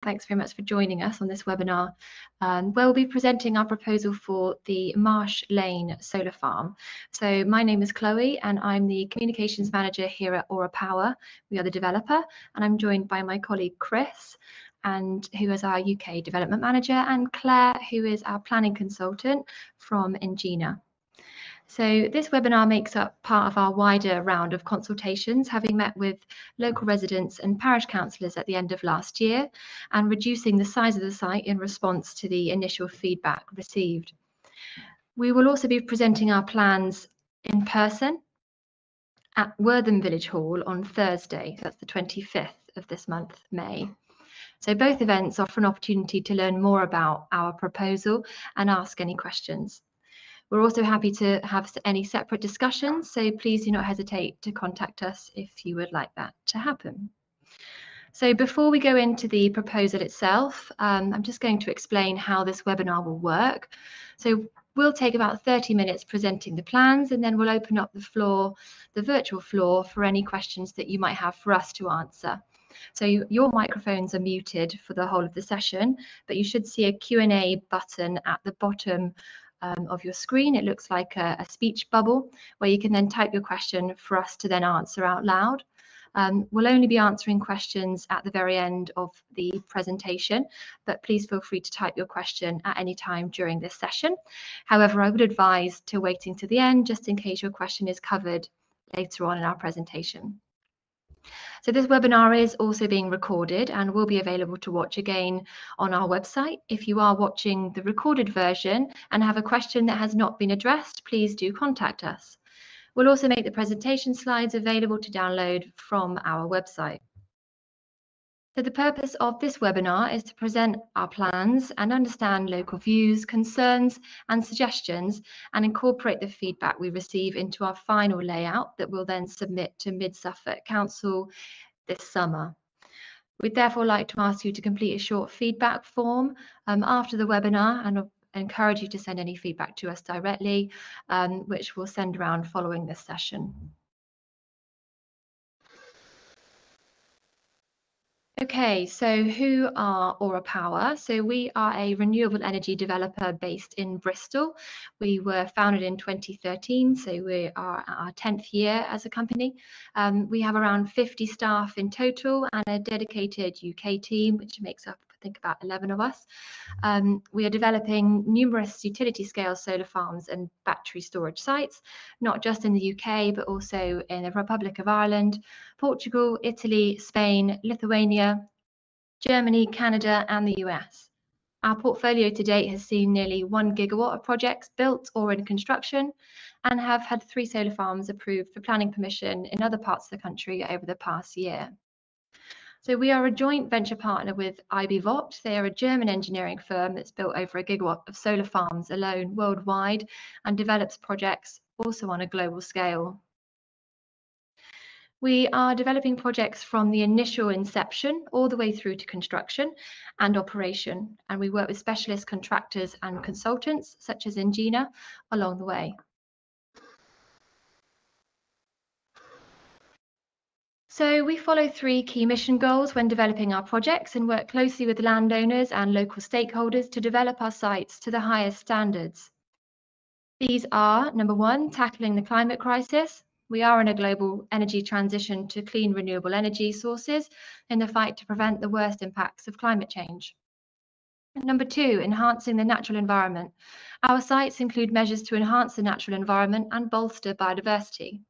Thanks very much for joining us on this webinar, where we'll be presenting our proposal for the Marsh Lane Solar Farm. So my name is Chloe and I'm the Communications Manager here at Aura Power. We are the developer, and I'm joined by my colleague Chris, who is our UK Development Manager, and Claire, who is our Planning Consultant from Engina. So this webinar makes up part of our wider round of consultations, having met with local residents and parish councillors at the end of last year and reducing the size of the site in response to the initial feedback received. We will also be presenting our plans in person at Wortham Village Hall on Thursday, that's the 25th of this month, May. So both events offer an opportunity to learn more about our proposal and ask any questions. We're also happy to have any separate discussions, so please do not hesitate to contact us if you would like that to happen. So before we go into the proposal itself, I'm just going to explain how this webinar will work. So we'll take about 30 minutes presenting the plans, and then we'll open up the floor, the virtual floor, for any questions that you might have for us to answer. So your microphones are muted for the whole of the session, but you should see a Q&A button at the bottom of your screen. It looks like a speech bubble where you can then type your question for us to then answer out loud. We'll only be answering questions at the very end of the presentation, but please feel free to type your question at any time during this session. However, I would advise to waiting to the end just in case your question is covered later on in our presentation. So this webinar is also being recorded and will be available to watch again on our website. If you are watching the recorded version and have a question that has not been addressed, please do contact us. We'll also make the presentation slides available to download from our website. So the purpose of this webinar is to present our plans and understand local views, concerns and suggestions, and incorporate the feedback we receive into our final layout that we'll then submit to Mid Suffolk Council this summer. We'd therefore like to ask you to complete a short feedback form after the webinar, and encourage you to send any feedback to us directly, which we'll send around following this session. Okay, so who are Aura Power? So we are a renewable energy developer based in Bristol. We were founded in 2013, so we are at our 10th year as a company. We have around 50 staff in total and a dedicated UK team, which makes up, I think, about 11 of us. We are developing numerous utility scale solar farms and battery storage sites, not just in the UK, but also in the Republic of Ireland, Portugal, Italy, Spain, Lithuania, Germany, Canada, and the US. Our portfolio to date has seen nearly 1 gigawatt of projects built or in construction, and have had 3 solar farms approved for planning permission in other parts of the country over the past year. So we are a joint venture partner with IB Vogt. They are a German engineering firm that's built over 1 gigawatt of solar farms alone worldwide and develops projects also on a global scale. We are developing projects from the initial inception all the way through to construction and operation, and we work with specialist contractors and consultants such as Engina along the way. So we follow 3 key mission goals when developing our projects and work closely with landowners and local stakeholders to develop our sites to the highest standards. These are, number 1, tackling the climate crisis. We are in a global energy transition to clean renewable energy sources in the fight to prevent the worst impacts of climate change. And number 2, enhancing the natural environment. Our sites include measures to enhance the natural environment and bolster biodiversity.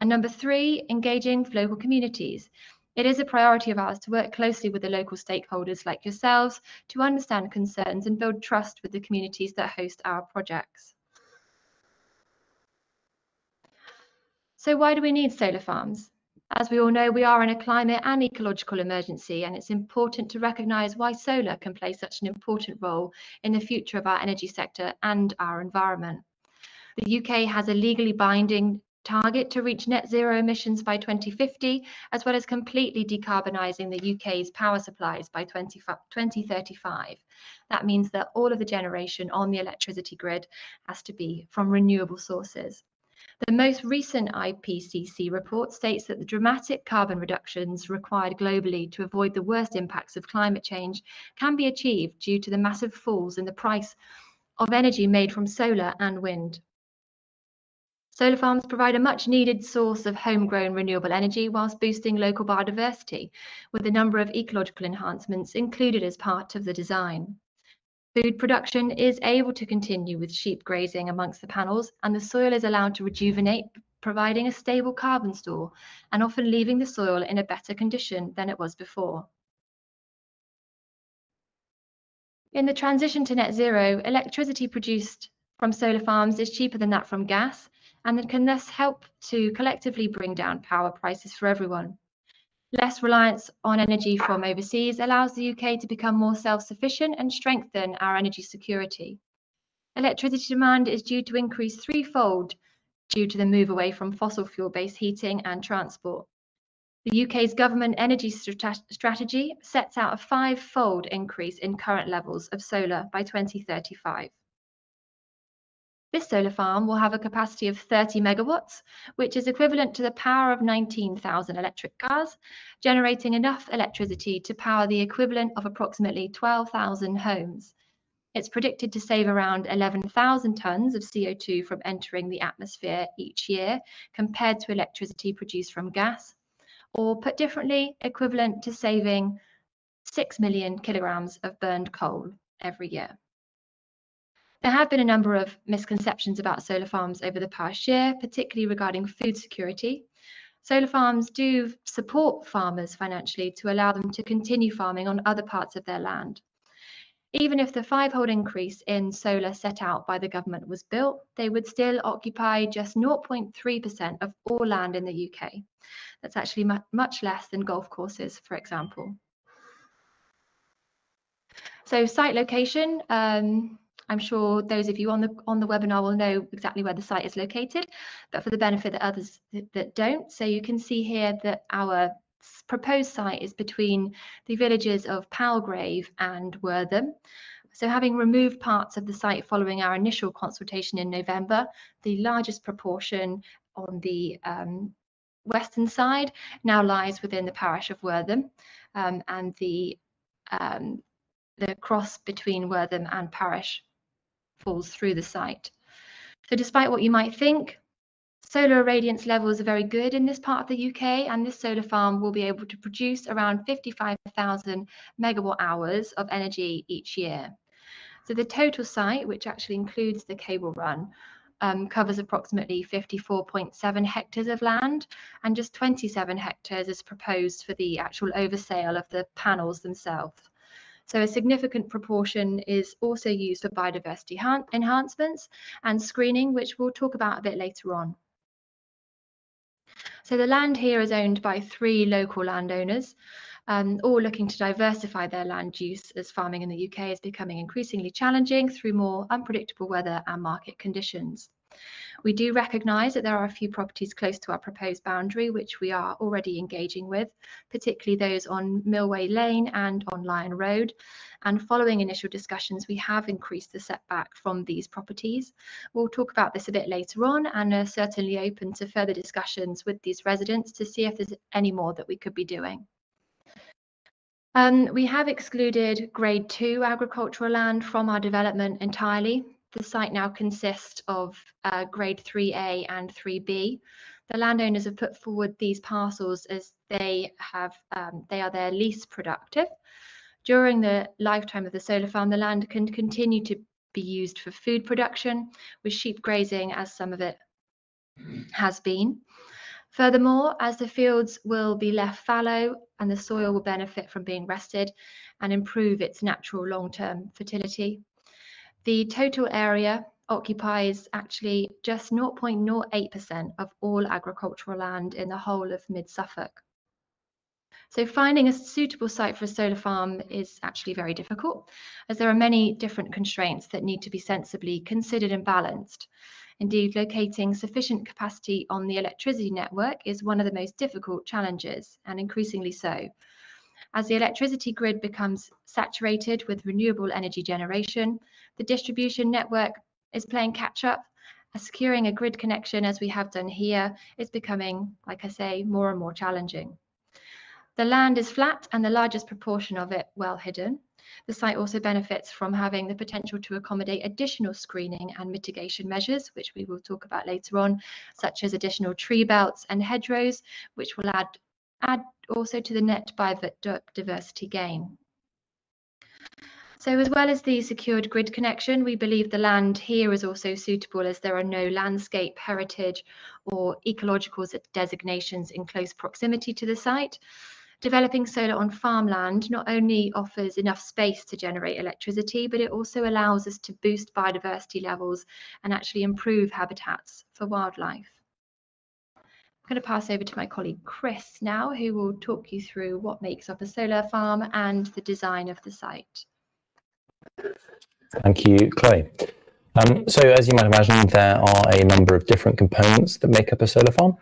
And number 3, engaging local communities. It is a priority of ours to work closely with the local stakeholders like yourselves to understand concerns and build trust with the communities that host our projects. So why do we need solar farms? As we all know, we are in a climate and ecological emergency, and it's important to recognise why solar can play such an important role in the future of our energy sector and our environment. The UK has a legally binding target to reach net zero emissions by 2050, as well as completely decarbonising the UK's power supplies by 2035. That means that all of the generation on the electricity grid has to be from renewable sources. The most recent IPCC report states that the dramatic carbon reductions required globally to avoid the worst impacts of climate change can be achieved due to the massive falls in the price of energy made from solar and wind. Solar farms provide a much needed source of homegrown renewable energy whilst boosting local biodiversity, with a number of ecological enhancements included as part of the design. Food production is able to continue with sheep grazing amongst the panels, and the soil is allowed to rejuvenate, providing a stable carbon store and often leaving the soil in a better condition than it was before. In the transition to net zero, electricity produced from solar farms is cheaper than that from gas, and it can thus help to collectively bring down power prices for everyone. Less reliance on energy from overseas allows the UK to become more self-sufficient and strengthen our energy security. Electricity demand is due to increase threefold due to the move away from fossil fuel-based heating and transport. The UK's government energy strategy sets out a five-fold increase in current levels of solar by 2035. This solar farm will have a capacity of 30 megawatts, which is equivalent to the power of 19,000 electric cars, generating enough electricity to power the equivalent of approximately 12,000 homes. It's predicted to save around 11,000 tonnes of CO2 from entering the atmosphere each year, compared to electricity produced from gas, or put differently, equivalent to saving 6 million kilograms of burned coal every year. There have been a number of misconceptions about solar farms over the past year, particularly regarding food security. Solar farms do support farmers financially to allow them to continue farming on other parts of their land. Even if the five-fold increase in solar set out by the government was built, they would still occupy just 0.3% of all land in the UK. That's actually much less than golf courses, for example. So site location, I'm sure those of you on the webinar will know exactly where the site is located, but for the benefit of others that don't, so you can see here that our proposed site is between the villages of Palgrave and Wortham. So having removed parts of the site following our initial consultation in November, the largest proportion on the western side now lies within the parish of Wortham, and the cross between Wortham and parish falls through the site. So despite what you might think, solar irradiance levels are very good in this part of the UK, and this solar farm will be able to produce around 55,000 megawatt hours of energy each year. So the total site, which actually includes the cable run, covers approximately 54.7 hectares of land, and just 27 hectares is proposed for the actual oversale of the panels themselves. So a significant proportion is also used for biodiversity enhancements and screening, which we'll talk about a bit later on. So the land here is owned by 3 local landowners, all looking to diversify their land use as farming in the UK is becoming increasingly challenging through more unpredictable weather and market conditions. We do recognise that there are a few properties close to our proposed boundary which we are already engaging with, particularly those on Millway Lane and on Lion Road. And following initial discussions, we have increased the setback from these properties. We'll talk about this a bit later on, and are certainly open to further discussions with these residents to see if there's any more that we could be doing. We have excluded grade 2 agricultural land from our development entirely. The site now consists of grade 3A and 3B. The landowners have put forward these parcels as they are their least productive. During the lifetime of the solar farm, the land can continue to be used for food production, with sheep grazing as some of it has been. Furthermore, as the fields will be left fallow and the soil will benefit from being rested and improve its natural long-term fertility, the total area occupies actually just 0.08% of all agricultural land in the whole of mid-Suffolk. So finding a suitable site for a solar farm is actually very difficult, as there are many different constraints that need to be sensibly considered and balanced. Indeed, locating sufficient capacity on the electricity network is one of the most difficult challenges, and increasingly so. As the electricity grid becomes saturated with renewable energy generation, the distribution network is playing catch up, securing a grid connection, as we have done here, is becoming, like I say, more and more challenging. The land is flat and the largest proportion of it well hidden. The site also benefits from having the potential to accommodate additional screening and mitigation measures, which we will talk about later on, such as additional tree belts and hedgerows, which will add also to the net biodiversity gain. So as well as the secured grid connection, we believe the land here is also suitable as there are no landscape, heritage or ecological designations in close proximity to the site. Developing solar on farmland not only offers enough space to generate electricity, but it also allows us to boost biodiversity levels and actually improve habitats for wildlife. I'm going to pass over to my colleague Chris now, who will talk you through what makes up a solar farm and the design of the site. Thank you, Chloe. So as you might imagine, there are a number of different components that make up a solar farm.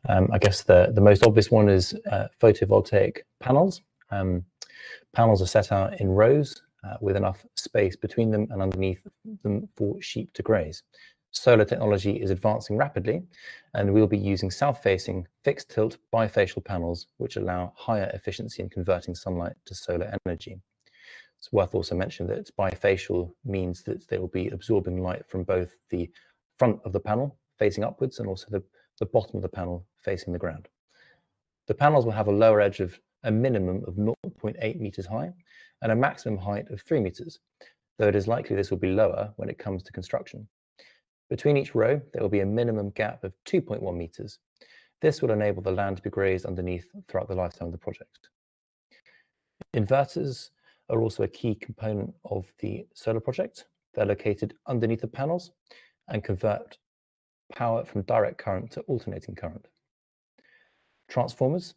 I guess the most obvious one is photovoltaic panels. Panels are set out in rows with enough space between them and underneath them for sheep to graze. Solar technology is advancing rapidly, and we'll be using south-facing fixed tilt bifacial panels, which allow higher efficiency in converting sunlight to solar energy. It's worth also mentioning that bifacial means that they will be absorbing light from both the front of the panel facing upwards and also the bottom of the panel facing the ground. The panels will have a lower edge of a minimum of 0.8 meters high and a maximum height of 3 meters, though it is likely this will be lower when it comes to construction. Between each row, there will be a minimum gap of 2.1 meters. This will enable the land to be grazed underneath throughout the lifetime of the project. Inverters are also a key component of the solar project. They're located underneath the panels and convert power from direct current to alternating current. Transformers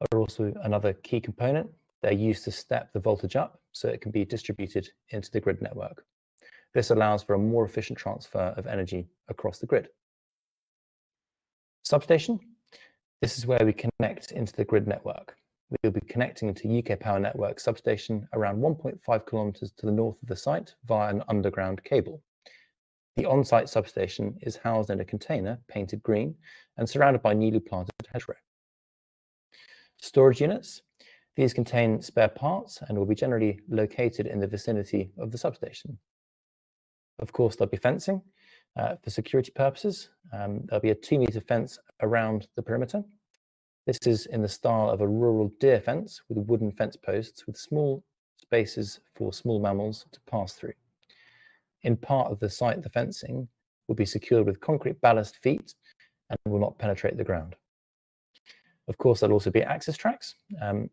are also another key component. They're used to step the voltage up so it can be distributed into the grid network. This allows for a more efficient transfer of energy across the grid. Substation. This is where we connect into the grid network. We'll be connecting to UK Power Network substation around 1.5 kilometers to the north of the site via an underground cable. The on-site substation is housed in a container painted green and surrounded by newly planted hedgerow. Storage units. These contain spare parts and will be generally located in the vicinity of the substation. Of course, there'll be fencing for security purposes. There'll be a 2-meter fence around the perimeter. This is in the style of a rural deer fence with wooden fence posts with small spaces for small mammals to pass through. In part of the site, the fencing will be secured with concrete ballast feet and will not penetrate the ground. Of course, there'll also be access tracks.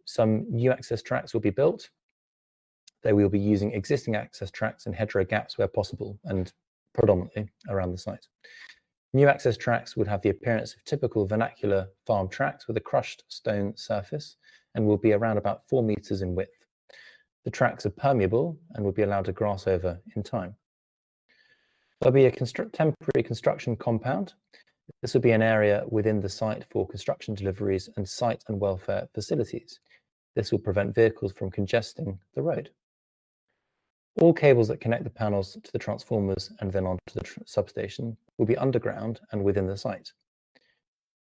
Some new access tracks will be built. They will be using existing access tracks and hedgerow gaps where possible and predominantly around the site. New access tracks would have the appearance of typical vernacular farm tracks with a crushed stone surface and will be around about 4 meters in width. The tracks are permeable and will be allowed to grass over in time. There'll be a temporary construction compound. This will be an area within the site for construction deliveries and site and welfare facilities. This will prevent vehicles from congesting the road. All cables that connect the panels to the transformers and then onto the substation will be underground and within the site.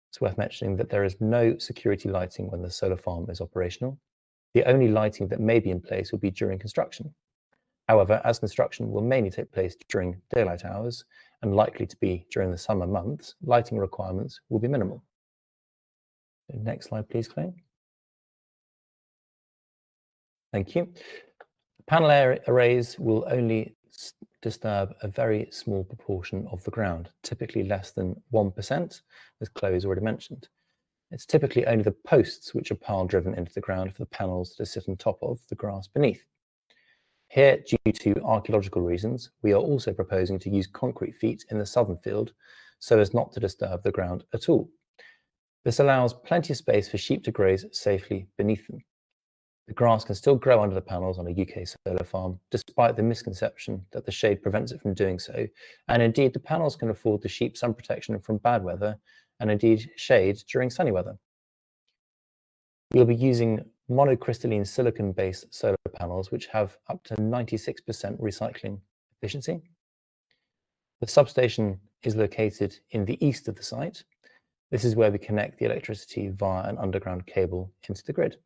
It's worth mentioning that there is no security lighting when the solar farm is operational. The only lighting that may be in place will be during construction. However, as construction will mainly take place during daylight hours and likely to be during the summer months, lighting requirements will be minimal. Next slide, please, Chloe. Thank you. Panel arrays will only disturb a very small proportion of the ground, typically less than 1%, as Chloe has already mentioned. It's typically only the posts which are pile driven into the ground for the panels to sit on top of the grass beneath. Here, due to archaeological reasons, we are also proposing to use concrete feet in the southern field so as not to disturb the ground at all. This allows plenty of space for sheep to graze safely beneath them. The grass can still grow under the panels on a UK solar farm, despite the misconception that the shade prevents it from doing so. And indeed, the panels can afford the sheep some protection from bad weather and indeed shade during sunny weather. We'll be using monocrystalline silicon-based solar panels, which have up to 96% recycling efficiency. The substation is located in the east of the site. This is where we connect the electricity via an underground cable into the grid.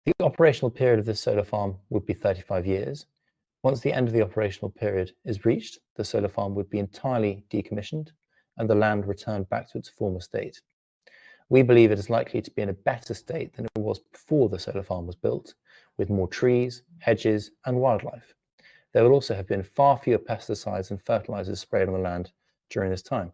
The operational period of this solar farm would be 35 years. Once the end of the operational period is reached, the solar farm would be entirely decommissioned and the land returned back to its former state. We believe it is likely to be in a better state than it was before the solar farm was built, with more trees, hedges, and wildlife. There will also have been far fewer pesticides and fertilizers sprayed on the land during this time.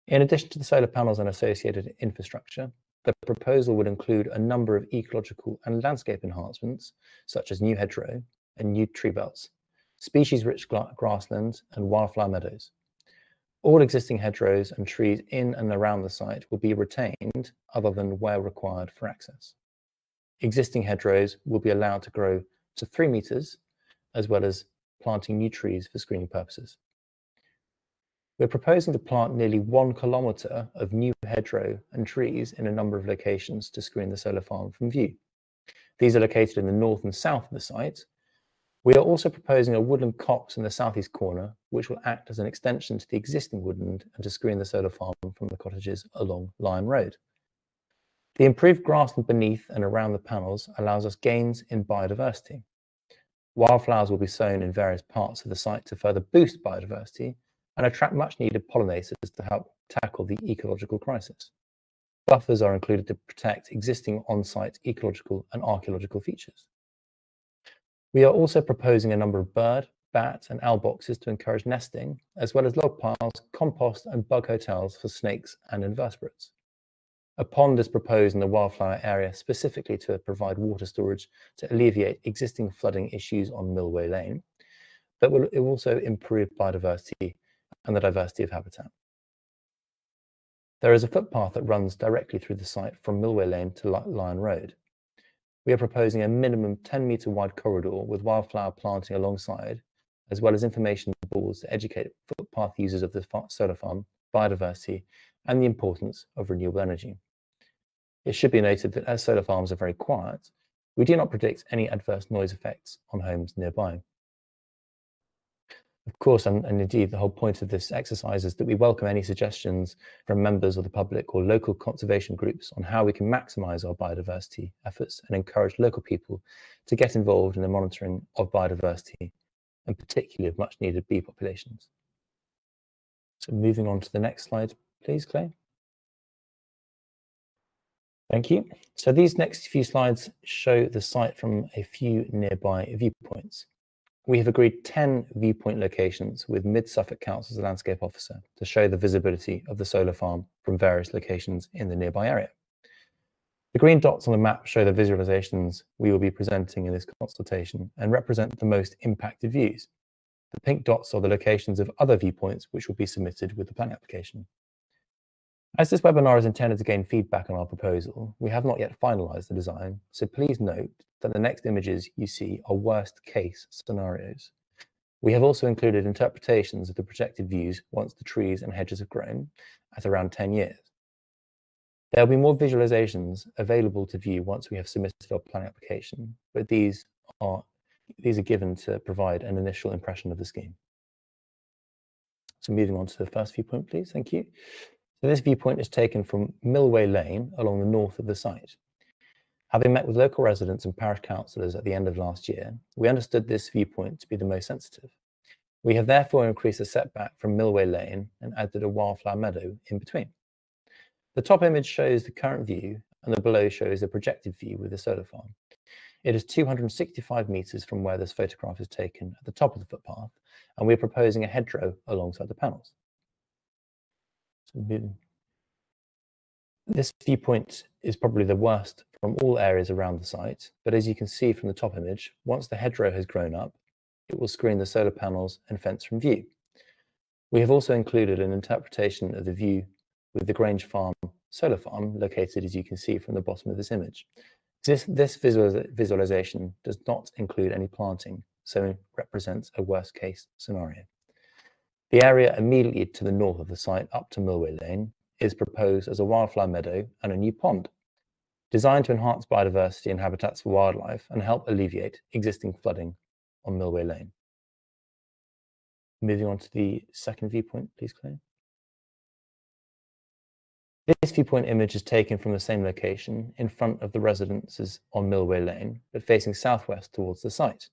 In addition to the solar panels and associated infrastructure, the proposal would include a number of ecological and landscape enhancements, such as new hedgerow and new tree belts, species-rich grasslands, and wildflower meadows. All existing hedgerows and trees in and around the site will be retained other than where required for access. Existing hedgerows will be allowed to grow to 3 meters, as well as planting new trees for screening purposes. We're proposing to plant nearly 1 kilometre of new hedgerow and trees in a number of locations to screen the solar farm from view. These are located in the north and south of the site. We are also proposing a woodland copse in the southeast corner, which will act as an extension to the existing woodland and to screen the solar farm from the cottages along Lion Road. The improved grassland beneath and around the panels allows us gains in biodiversity. Wildflowers will be sown in various parts of the site to further boost biodiversity and attract much-needed pollinators to help tackle the ecological crisis. Buffers are included to protect existing on-site ecological and archaeological features. We are also proposing a number of bird, bat, and owl boxes to encourage nesting, as well as log piles, compost, and bug hotels for snakes and invertebrates. A pond is proposed in the wildflower area specifically to provide water storage to alleviate existing flooding issues on Millway Lane, but it will also improve biodiversity and the diversity of habitat. There is a footpath that runs directly through the site from Millway Lane to Lion Road. We are proposing a minimum 10-metre wide corridor with wildflower planting alongside, as well as information boards to educate footpath users of the solar farm, biodiversity, and the importance of renewable energy. It should be noted that as solar farms are very quiet, we do not predict any adverse noise effects on homes nearby. Of course, and indeed the whole point of this exercise is that we welcome any suggestions from members of the public or local conservation groups on how we can maximise our biodiversity efforts and encourage local people to get involved in the monitoring of biodiversity, and particularly of much needed bee populations. So moving on to the next slide, please, Clay. Thank you. So these next few slides show the site from a few nearby viewpoints. We have agreed 10 viewpoint locations with Mid-Suffolk Council's landscape officer to show the visibility of the solar farm from various locations in the nearby area. The green dots on the map show the visualizations we will be presenting in this consultation and represent the most impacted views. The pink dots are the locations of other viewpoints which will be submitted with the planning application. As this webinar is intended to gain feedback on our proposal, we have not yet finalised the design, so please note that the next images you see are worst case scenarios. We have also included interpretations of the projected views once the trees and hedges have grown at around 10 years. There will be more visualizations available to view once we have submitted our planning application, but these are given to provide an initial impression of the scheme. So moving on to the first viewpoint, please. Thank you. So this viewpoint is taken from Millway Lane along the north of the site. Having met with local residents and parish councillors at the end of last year, we understood this viewpoint to be the most sensitive. We have therefore increased the setback from Millway Lane and added a wildflower meadow in between. The top image shows the current view and the below shows the projected view with the solar farm. It is 265 metres from where this photograph is taken at the top of the footpath, and we're proposing a hedgerow alongside the panels. This viewpoint is probably the worst from all areas around the site, but as you can see from the top image, once the hedgerow has grown up, it will screen the solar panels and fence from view. We have also included an interpretation of the view with the Grange Farm solar farm located, as you can see from the bottom of this image. This visualization does not include any planting, so it represents a worst case scenario. The area immediately to the north of the site up to Millway Lane is proposed as a wildflower meadow and a new pond, designed to enhance biodiversity and habitats for wildlife and help alleviate existing flooding on Millway Lane. Moving on to the second viewpoint, please, Chloe. This viewpoint image is taken from the same location in front of the residences on Millway Lane, but facing southwest towards the site.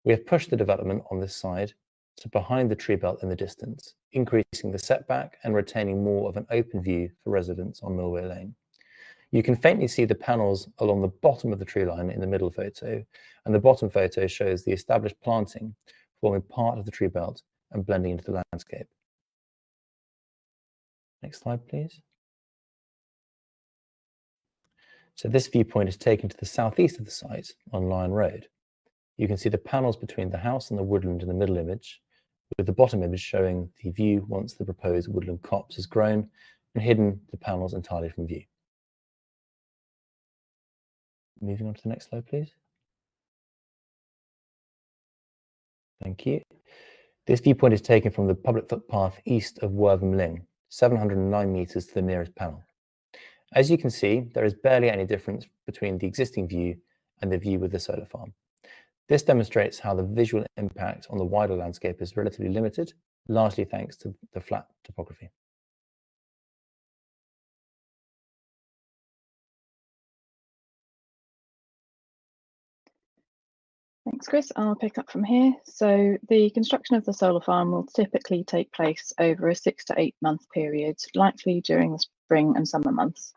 We have pushed the development on this side to behind the tree belt in the distance, increasing the setback and retaining more of an open view for residents on Millway Lane. You can faintly see the panels along the bottom of the tree line in the middle photo, and the bottom photo shows the established planting forming part of the tree belt and blending into the landscape. Next slide, please. So this viewpoint is taken to the southeast of the site on Lion Road. You can see the panels between the house and the woodland in the middle image, with the bottom image showing the view once the proposed woodland copse has grown and hidden the panels entirely from view. Moving on to the next slide, please. Thank you. This viewpoint is taken from the public footpath east of Wortham Ling, 709 metres to the nearest panel. As you can see, there is barely any difference between the existing view and the view with the solar farm. This demonstrates how the visual impact on the wider landscape is relatively limited, largely thanks to the flat topography. Thanks, Chris. I'll pick up from here. So the construction of the solar farm will typically take place over a 6 to 8 month period, likely during the spring and summer months.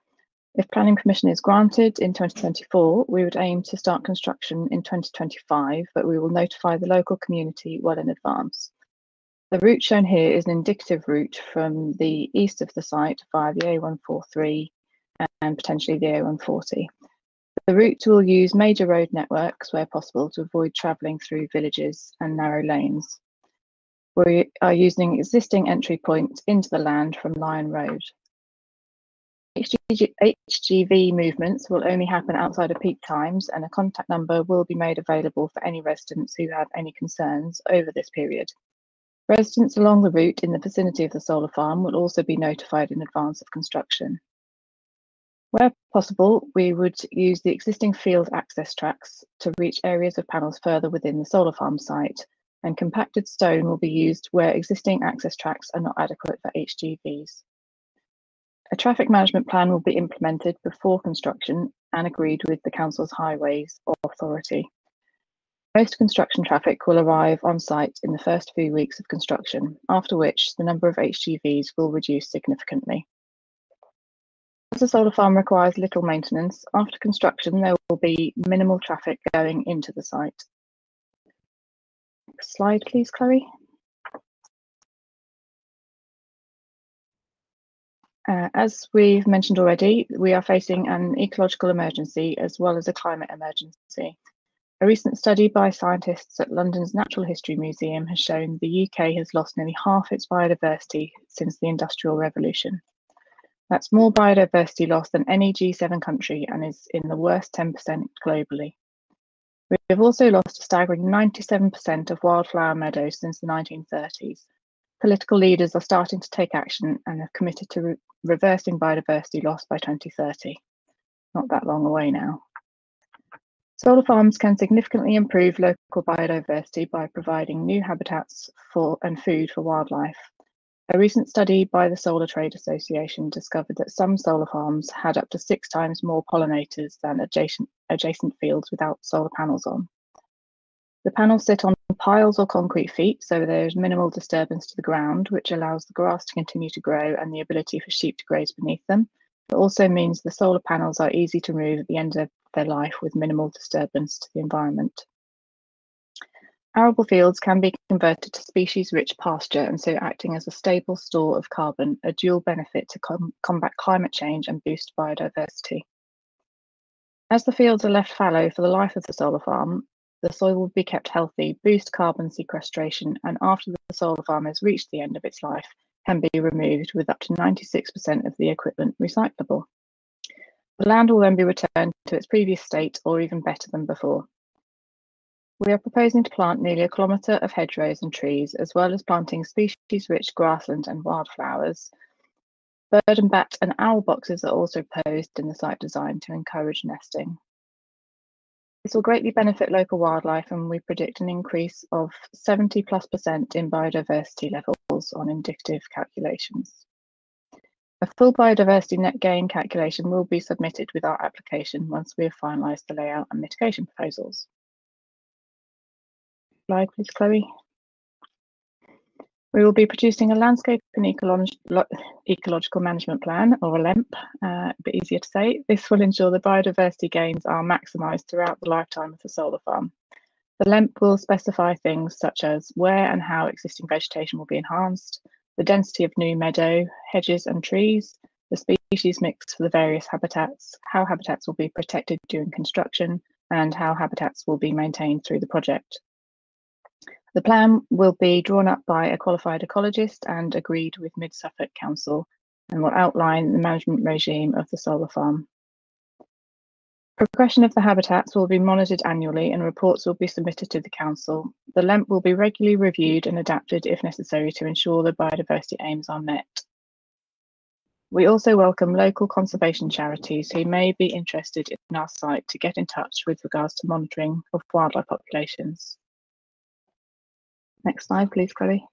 If planning permission is granted in 2024, we would aim to start construction in 2025, but we will notify the local community well in advance. The route shown here is an indicative route from the east of the site via the A143 and potentially the A140. The route will use major road networks where possible to avoid travelling through villages and narrow lanes. We are using existing entry points into the land from Lion Road. HGV movements will only happen outside of peak times, and a contact number will be made available for any residents who have any concerns over this period. Residents along the route in the vicinity of the solar farm will also be notified in advance of construction. Where possible, we would use the existing field access tracks to reach areas of panels further within the solar farm site, and compacted stone will be used where existing access tracks are not adequate for HGVs. A traffic management plan will be implemented before construction and agreed with the Council's Highways Authority. Most construction traffic will arrive on site in the first few weeks of construction, after which the number of HGVs will reduce significantly. As the solar farm requires little maintenance, after construction there will be minimal traffic going into the site. Next slide, please, Chloe. As we've mentioned already, we are facing an ecological emergency as well as a climate emergency. A recent study by scientists at London's Natural History Museum has shown the UK has lost nearly half its biodiversity since the Industrial Revolution. That's more biodiversity loss than any G7 country and is in the worst 10% globally. We have also lost a staggering 97% of wildflower meadows since the 1930s. Political leaders are starting to take action and have committed to reversing biodiversity loss by 2030. Not that long away now. Solar farms can significantly improve local biodiversity by providing new habitats and food for wildlife. A recent study by the Solar Trade Association discovered that some solar farms had up to 6 times more pollinators than adjacent fields without solar panels on. The panels sit on piles or concrete feet, so there is minimal disturbance to the ground, which allows the grass to continue to grow and the ability for sheep to graze beneath them. It also means the solar panels are easy to remove at the end of their life with minimal disturbance to the environment. Arable fields can be converted to species-rich pasture, and so acting as a stable store of carbon, a dual benefit to combat climate change and boost biodiversity. As the fields are left fallow for the life of the solar farm, the soil will be kept healthy, boost carbon sequestration, and after the solar farm has reached the end of its life, can be removed with up to 96% of the equipment recyclable. The land will then be returned to its previous state or even better than before. We are proposing to plant nearly 1 kilometre of hedgerows and trees, as well as planting species-rich grassland and wildflowers. Bird and bat and owl boxes are also proposed in the site design to encourage nesting. This will greatly benefit local wildlife, and we predict an increase of 70+% in biodiversity levels on indicative calculations. A full biodiversity net gain calculation will be submitted with our application once we have finalised the layout and mitigation proposals. Slide, please, Chloe. We will be producing a landscape and ecological management plan, or a LEMP, a bit easier to say. This will ensure the biodiversity gains are maximised throughout the lifetime of the solar farm. The LEMP will specify things such as where and how existing vegetation will be enhanced, the density of new meadow, hedges and trees, the species mix for the various habitats, how habitats will be protected during construction, and how habitats will be maintained through the project. The plan will be drawn up by a qualified ecologist and agreed with Mid Suffolk Council, and will outline the management regime of the solar farm. Progression of the habitats will be monitored annually and reports will be submitted to the council. The LEMP will be regularly reviewed and adapted if necessary to ensure the biodiversity aims are met. We also welcome local conservation charities who may be interested in our site to get in touch with regards to monitoring of wildlife populations. Next slide, please, Chloe.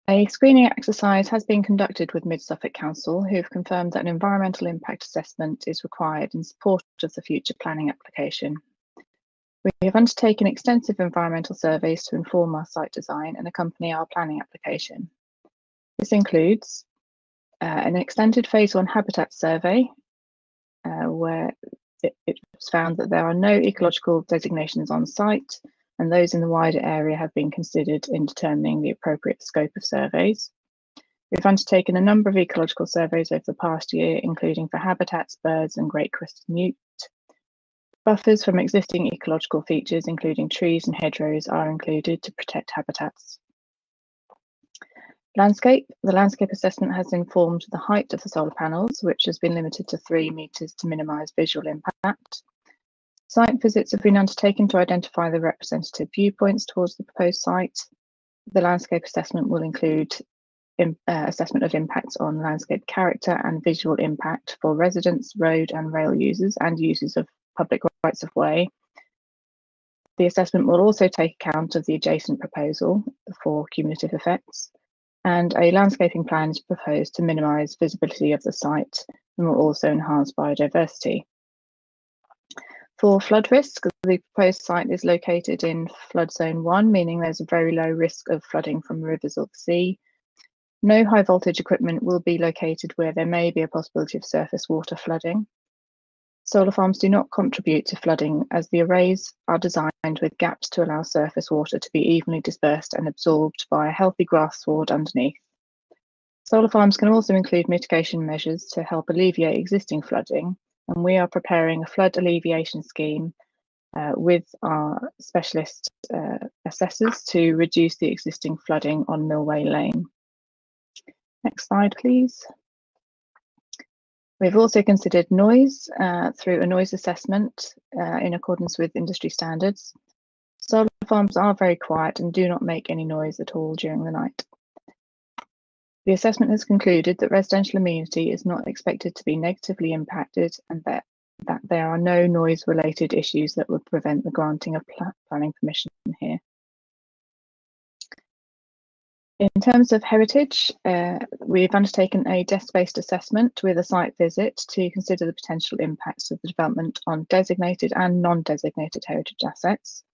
A screening exercise has been conducted with Mid Suffolk Council, who have confirmed that an environmental impact assessment is required in support of the future planning application. We have undertaken extensive environmental surveys to inform our site design and accompany our planning application. This includes an extended phase 1 habitat survey, where it was found that there are no ecological designations on site, and those in the wider area have been considered in determining the appropriate scope of surveys. We've undertaken a number of ecological surveys over the past year, including for habitats, birds and great crested newt. Buffers from existing ecological features, including trees and hedgerows, are included to protect habitats. Landscape. The landscape assessment has informed the height of the solar panels, which has been limited to 3 metres to minimise visual impact. Site visits have been undertaken to identify the representative viewpoints towards the proposed site. The landscape assessment will include assessment of impacts on landscape character and visual impact for residents, road and rail users and users of public rights of way. The assessment will also take account of the adjacent proposal for cumulative effects, and a landscaping plan is proposed to minimise visibility of the site and will also enhance biodiversity. For flood risk, the proposed site is located in flood zone 1, meaning there's a very low risk of flooding from rivers or the sea. No high voltage equipment will be located where there may be a possibility of surface water flooding. Solar farms do not contribute to flooding, as the arrays are designed with gaps to allow surface water to be evenly dispersed and absorbed by a healthy grass sward underneath. Solar farms can also include mitigation measures to help alleviate existing flooding, and we are preparing a flood alleviation scheme with our specialist assessors to reduce the existing flooding on Millway Lane. Next slide, please. We've also considered noise through a noise assessment in accordance with industry standards. Solar farms are very quiet and do not make any noise at all during the night. The assessment has concluded that residential amenity is not expected to be negatively impacted, and that there are no noise-related issues that would prevent the granting of planning permission here. In terms of heritage, we've undertaken a desk-based assessment with a site visit to consider the potential impacts of the development on designated and non-designated heritage assets.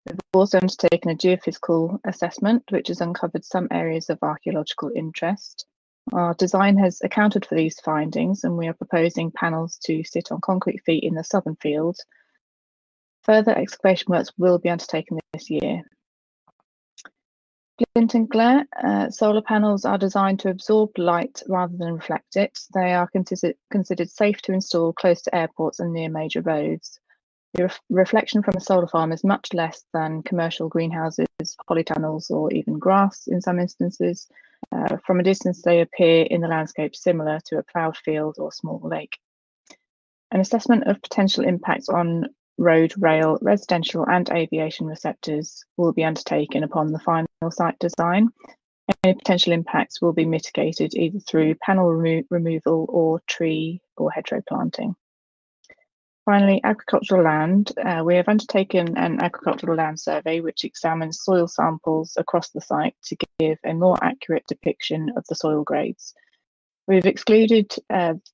We've also undertaken a geophysical assessment, which has uncovered some areas of archaeological interest. Our design has accounted for these findings, and we are proposing panels to sit on concrete feet in the southern field. Further excavation works will be undertaken this year. Glint and glare. Solar panels are designed to absorb light rather than reflect it. They are considered safe to install close to airports and near major roads. The reflection from a solar farm is much less than commercial greenhouses, polytunnels, or even grass in some instances. From a distance, they appear in the landscape similar to a ploughed field or small lake. An assessment of potential impacts on road, rail, residential and aviation receptors will be undertaken upon the final site design. Any potential impacts will be mitigated either through panel removal or tree or hedgerow planting. Finally, agricultural land. We have undertaken an agricultural land survey which examines soil samples across the site to give a more accurate depiction of the soil grades. We've excluded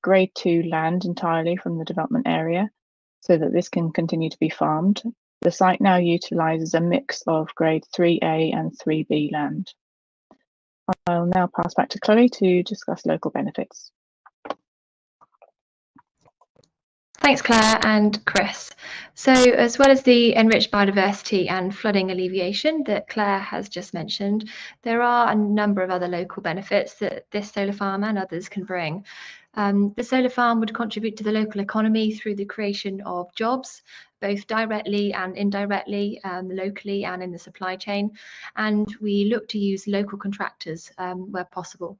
grade 2 land entirely from the development area so that this can continue to be farmed. The site now utilises a mix of grade 3A and 3B land. I'll now pass back to Chloe to discuss local benefits. Thanks, Claire and Chris. So as well as the enriched biodiversity and flooding alleviation that Claire has just mentioned, there are a number of other local benefits that this solar farm and others can bring. The solar farm would contribute to the local economy through the creation of jobs, both directly and indirectly, locally and in the supply chain. And we look to use local contractors where possible.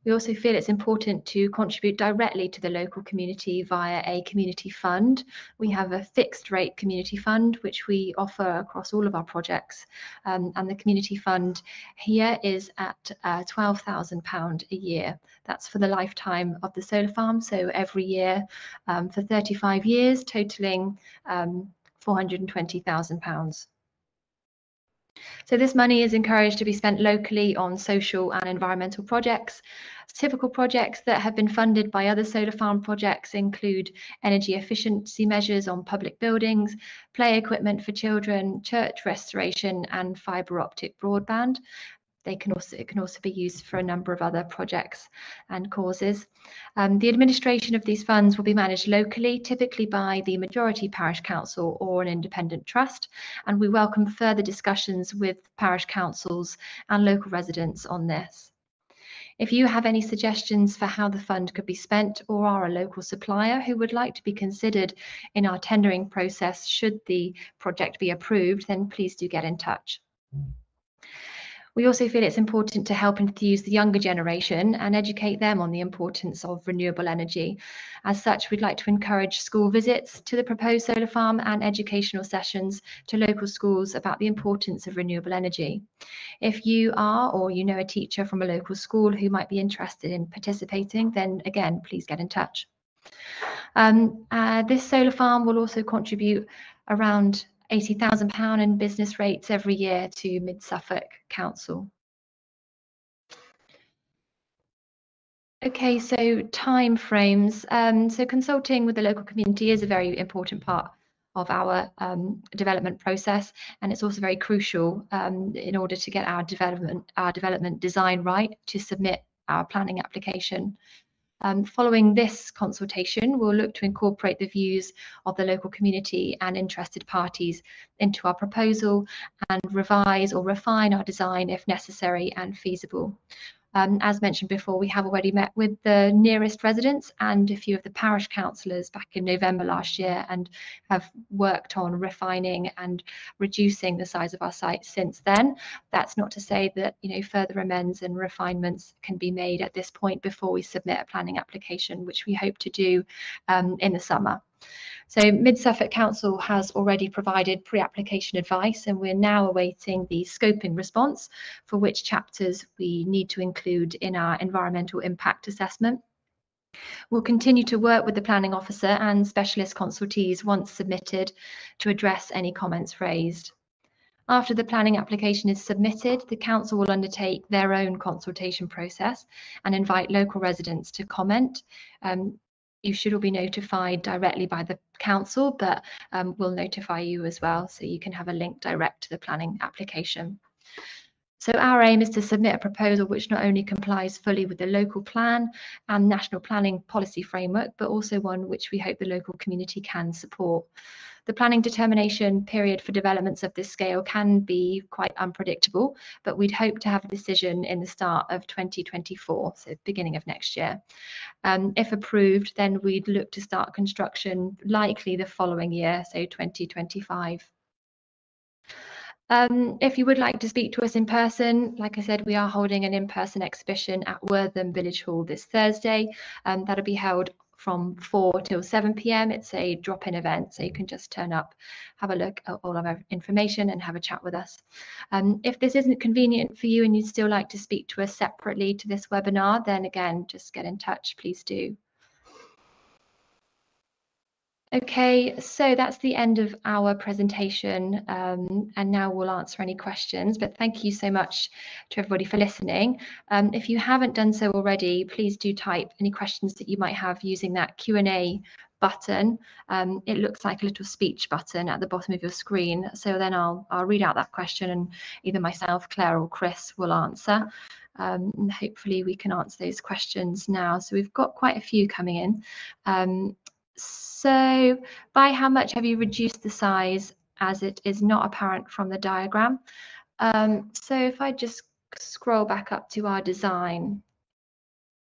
We also feel it's important to contribute directly to the local community via a community fund. We have a fixed rate community fund, which we offer across all of our projects. And the community fund here is at £12,000 a year. That's for the lifetime of the solar farm. So every year for 35 years, totaling £420,000. So this money is encouraged to be spent locally on social and environmental projects. Typical projects that have been funded by other solar farm projects include energy efficiency measures on public buildings, play equipment for children, church restoration, and fibre optic broadband. It can also be used for a number of other projects and causes. The administration of these funds will be managed locally, typically by the majority parish council or an independent trust, and we welcome further discussions with parish councils and local residents on this. If you have any suggestions for how the fund could be spent, or are a local supplier who would like to be considered in our tendering process should the project be approved, then please do get in touch. We also feel it's important to help enthuse the younger generation and educate them on the importance of renewable energy. As such, we'd like to encourage school visits to the proposed solar farm and educational sessions to local schools about the importance of renewable energy. If you are, or you know a teacher from a local school who might be interested in participating, then again, please get in touch. This solar farm will also contribute around £80,000 in business rates every year to Mid Suffolk Council. Okay, so time frames. So consulting with the local community is a very important part of our development process, and it's also very crucial in order to get our development design right to submit our planning application. Following this consultation, we'll look to incorporate the views of the local community and interested parties into our proposal and revise or refine our design if necessary and feasible. As mentioned before, we have already met with the nearest residents and a few of the parish councillors back in November last year and have worked on refining and reducing the size of our site since then. That's not to say that further amends and refinements can be made at this point before we submit a planning application, which we hope to do in the summer. So Mid Suffolk Council has already provided pre-application advice, and we're now awaiting the scoping response for which chapters we need to include in our environmental impact assessment. We'll continue to work with the planning officer and specialist consultees once submitted to address any comments raised. After the planning application is submitted, the council will undertake their own consultation process and invite local residents to comment. You should all be notified directly by the council, but we'll notify you as well, so you can have a link direct to the planning application. So our aim is to submit a proposal which not only complies fully with the local plan and national planning policy framework, but also one which we hope the local community can support. The planning determination period for developments of this scale can be quite unpredictable, but we'd hope to have a decision in the start of 2024, so beginning of next year. If approved, then we'd look to start construction likely the following year, so 2025. If you would like to speak to us in person, like I said, we are holding an in-person exhibition at Wortham Village Hall this Thursday. That'll be held from 4 till 7 p.m. It's a drop-in event, so you can just turn up, have a look at all of our information and have a chat with us. If this isn't convenient for you and you'd still like to speak to us separately to this webinar, then again, just get in touch, please do. Okay, so that's the end of our presentation, and now we'll answer any questions, but thank you so much to everybody for listening. If you haven't done so already, please do type any questions that you might have using that Q&A button. It looks like a little speech button at the bottom of your screen, so then I'll read out that question and either myself, Claire, or Chris will answer. And hopefully we can answer those questions now. So we've got quite a few coming in. So by how much have you reduced the size, as it is not apparent from the diagram? So if I just scroll back up to our design.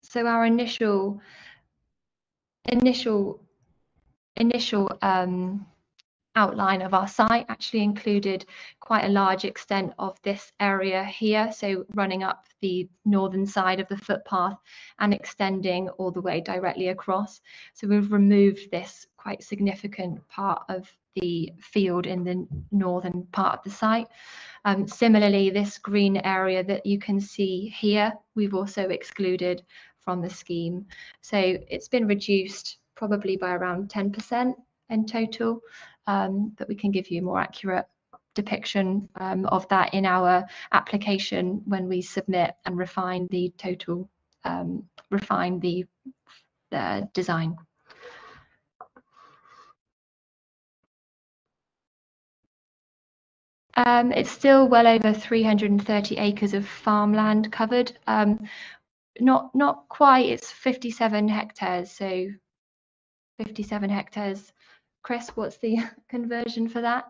So our initial outline of our site actually included quite a large extent of this area here, so running up the northern side of the footpath and extending all the way directly across. So we've removed this quite significant part of the field in the northern part of the site. Similarly, this green area that you can see here, we've also excluded from the scheme. So it's been reduced probably by around 10% in total, but we can give you a more accurate depiction of that in our application when we submit and refine the total, refine the design. It's still well over 330 acres of farmland covered. Not quite, it's 57 hectares, so 57 hectares. Chris, what's the conversion for that?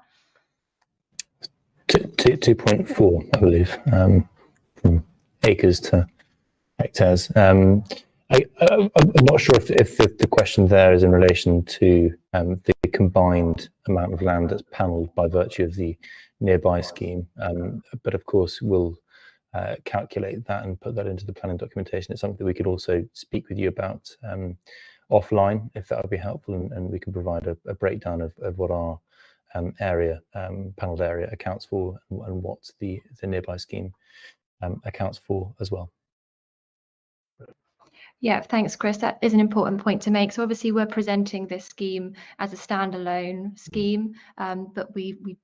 2.4, I believe, from acres to hectares. I'm not sure if the question there is in relation to the combined amount of land that's panelled by virtue of the nearby scheme, but of course we'll calculate that and put that into the planning documentation. It's something that we could also speak with you about offline, if that would be helpful, and we can provide a breakdown of what our area, panelled area, accounts for, and what the nearby scheme accounts for as well. Yeah, thanks, Chris. That is an important point to make. So obviously we're presenting this scheme as a standalone scheme, but we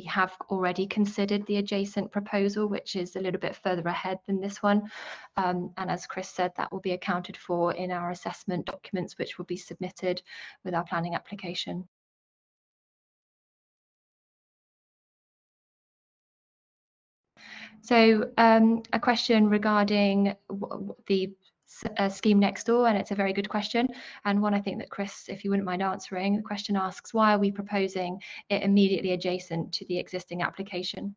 have already considered the adjacent proposal, which is a little bit further ahead than this one. And as Chris said, that will be accounted for in our assessment documents, which will be submitted with our planning application. So a question regarding the scheme next door, and it's a very good question, and one I think that Chris, if you wouldn't mind answering. The question asks, why are we proposing it immediately adjacent to the existing application?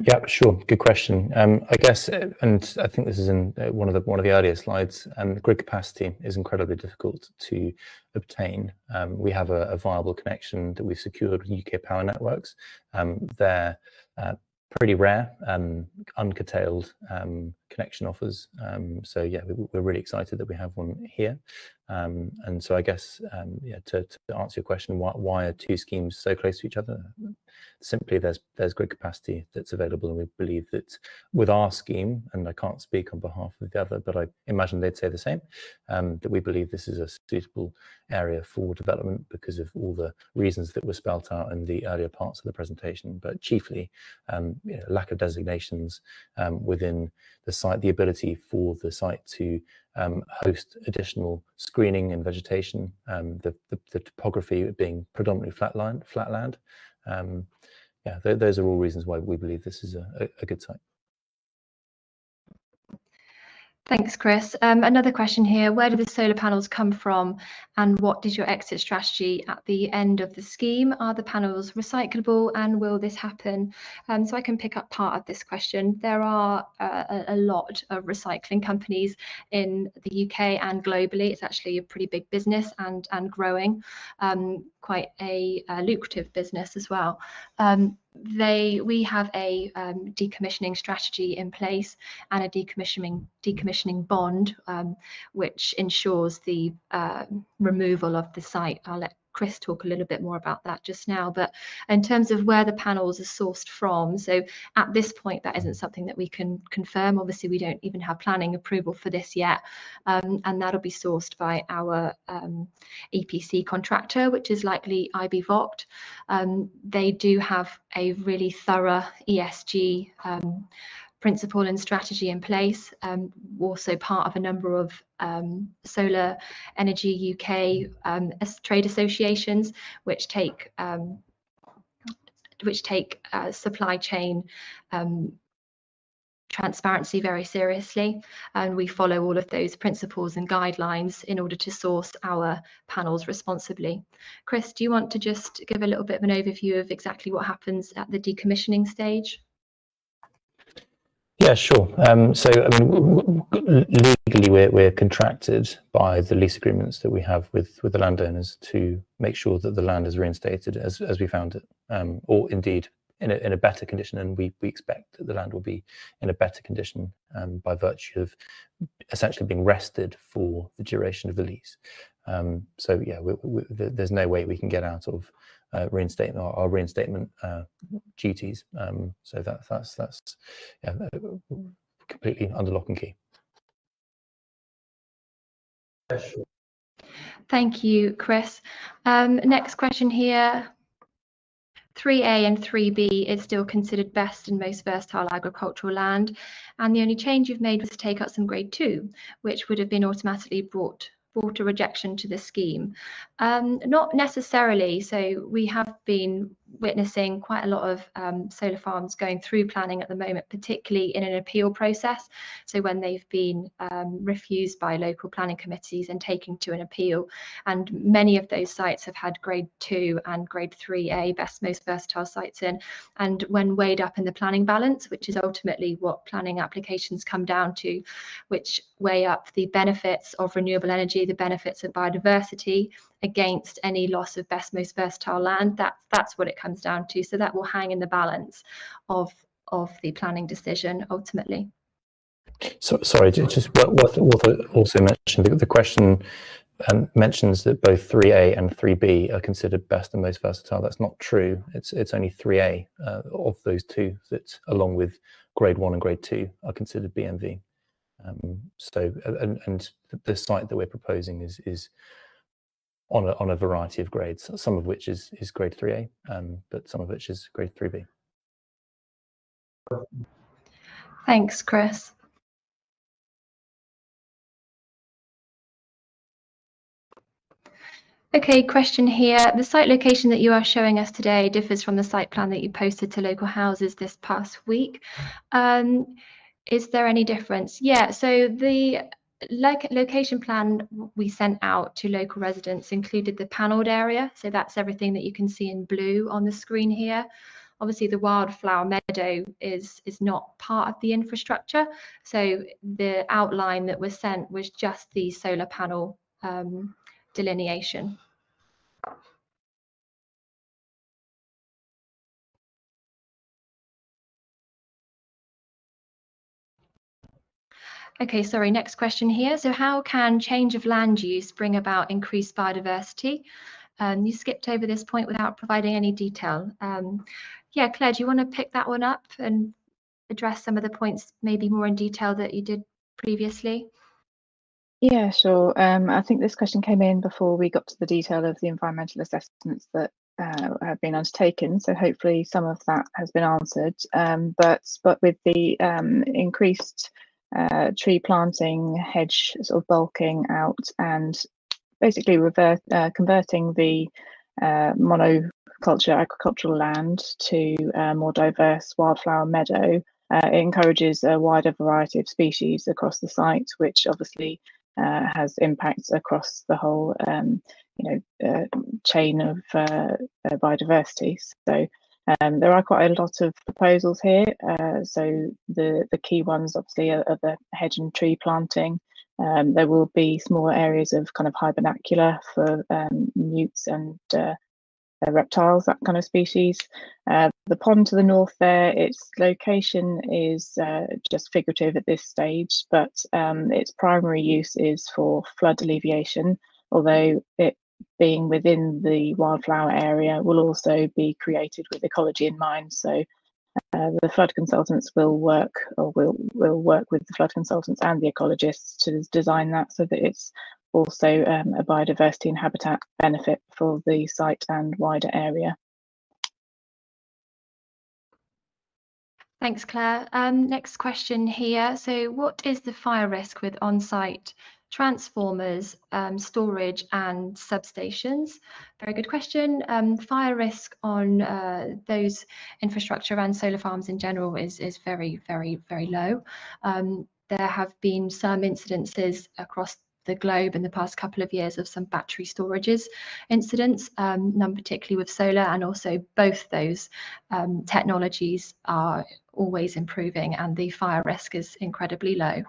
Yeah, sure. Good question. I guess, and I think this is in one of the earlier slides. Grid capacity is incredibly difficult to obtain. We have a viable connection that we've secured with UK Power Networks. They're pretty rare, uncurtailed connection offers. So yeah, we're really excited that we have one here. And so I guess, yeah, to answer your question, why are two schemes so close to each other? Simply, there's grid capacity that's available, and we believe that with our scheme, and I can't speak on behalf of the other, but I imagine they'd say the same, that we believe this is a suitable area for development because of all the reasons that were spelt out in the earlier parts of the presentation, but chiefly lack of designations within the site, the ability for the site to host additional screening and vegetation, the topography being predominantly flat land. Yeah, those are all reasons why we believe this is a good site. Thanks, Chris. Another question here, where do the solar panels come from, and what is your exit strategy at the end of the scheme? Are the panels recyclable, and will this happen? So I can pick up part of this question. There are a lot of recycling companies in the UK and globally. It's actually a pretty big business and growing, quite a lucrative business as well. We have a decommissioning strategy in place and a decommissioning bond, which ensures the removal of the site. I'll let Chris talk a little bit more about that just now. But in terms of where the panels are sourced from, so at this point, that isn't something that we can confirm. Obviously, we don't even have planning approval for this yet. And that'll be sourced by our EPC contractor, which is likely IB Vogt. They do have a really thorough ESG principle and strategy in place, also part of a number of Solar Energy UK trade associations, which take supply chain transparency very seriously, and we follow all of those principles and guidelines in order to source our panels responsibly. Chris, do you want to just give a little bit of an overview of exactly what happens at the decommissioning stage? Yeah, sure. So, I mean, legally, we're contracted by the lease agreements that we have with the landowners to make sure that the land is reinstated as we found it, or indeed in a better condition. And we expect that the land will be in a better condition by virtue of essentially being rested for the duration of the lease. So, yeah, there's no way we can get out of reinstatement our reinstatement duties. So that's yeah, completely under lock and key. Thank you, Chris. Next question here. 3A and 3B is still considered best and most versatile agricultural land, and the only change you've made was to take out some grade 2, which would have been automatically brought a rejection to the scheme. Not necessarily. So we have been witnessing quite a lot of solar farms going through planning at the moment, particularly in an appeal process. So when they've been refused by local planning committees and taken to an appeal, and many of those sites have had grade 2 and grade 3A, best most versatile sites in. And when weighed up in the planning balance, which is ultimately what planning applications come down to, which weigh up the benefits of renewable energy, the benefits of biodiversity against any loss of best most versatile land, that's what it comes down to. So that will hang in the balance of the planning decision ultimately. So, sorry, just what also mentioned, the question mentions that both 3A and 3B are considered best and most versatile. That's not true. It's only 3A of those two that, along with grade 1 and grade 2, are considered BMV. So, and the site that we're proposing is on a variety of grades, some of which is grade 3A, but some of which is grade 3B. Thanks, Chris. Okay, question here. The site location that you are showing us today differs from the site plan that you posted to local houses this past week. Is there any difference? Yeah, so the location plan we sent out to local residents included the panelled area. So that's everything that you can see in blue on the screen here. Obviously, the wildflower meadow is not part of the infrastructure. So the outline that was sent was just the solar panel delineation. Okay, sorry, next question here. So how can change of land use bring about increased biodiversity? You skipped over this point without providing any detail. Yeah, Claire, do you want to pick that one up and address some of the points maybe more in detail that you did previously? Yeah, sure. I think this question came in before we got to the detail of the environmental assessments that have been undertaken. So hopefully some of that has been answered. But with the increased tree planting, hedge sort of bulking out, and basically converting the monoculture agricultural land to a more diverse wildflower meadow, it encourages a wider variety of species across the site, which obviously has impacts across the whole chain of biodiversity. So there are quite a lot of proposals here. So the key ones obviously are the hedge and tree planting. There will be smaller areas of kind of hybernacular for newts and reptiles, that kind of species. The pond to the north there, its location is just figurative at this stage, but its primary use is for flood alleviation, although it being within the wildflower area will also be created with ecology in mind. So the flood consultants will work with the flood consultants and the ecologists to design that so that it's also a biodiversity and habitat benefit for the site and wider area. Thanks, Claire. Next question here. So what is the fire risk with on-site transformers, storage and substations? Very good question. Fire risk on those infrastructure and solar farms in general is very, very, very low. There have been some incidences across the globe in the past couple of years of some battery storages incidents, none particularly with solar, and also both those technologies are always improving and the fire risk is incredibly low.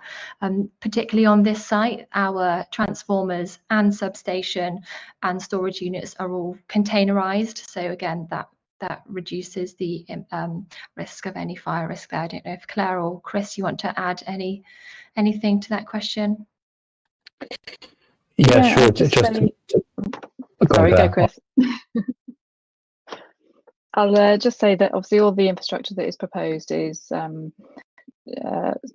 Particularly on this site, our transformers and substation and storage units are all containerized. So again, that reduces the risk of any fire risk there. I don't know if Claire or Chris, you want to add anything to that question? Yeah, sure. Sorry, go Chris. I'll just say that obviously all the infrastructure that is proposed is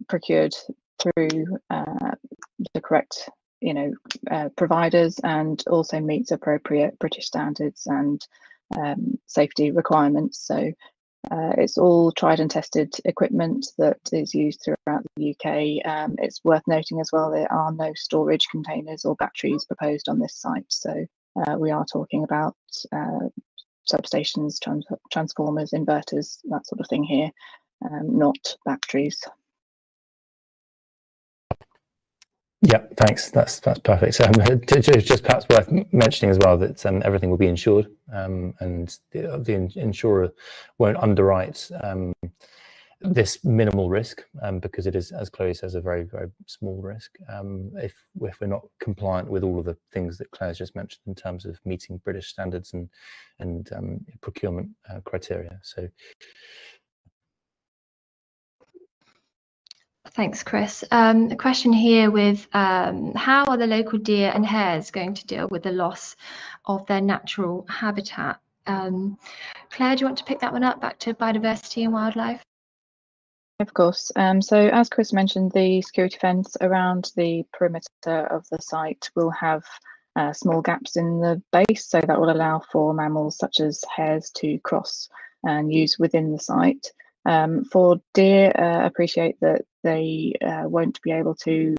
procured through the correct, providers, and also meets appropriate British standards and safety requirements. So it's all tried and tested equipment that is used throughout the UK. It's worth noting as well there are no storage containers or batteries proposed on this site. So we are talking about substations, transformers, inverters, that sort of thing here, not batteries. Yeah, thanks. That's perfect. So just perhaps worth mentioning as well that everything will be insured, and the insurer won't underwrite this minimal risk because it is, as Chloe says, a very, very small risk if we're not compliant with all of the things that Claire's just mentioned in terms of meeting British standards and procurement criteria. So. Thanks, Chris. A question here with how are the local deer and hares going to deal with the loss of their natural habitat? Claire, do you want to pick that one up, back to biodiversity and wildlife? Of course. So as Chris mentioned, the security fence around the perimeter of the site will have small gaps in the base, so that will allow for mammals such as hares to cross and use within the site. For deer, appreciate that they won't be able to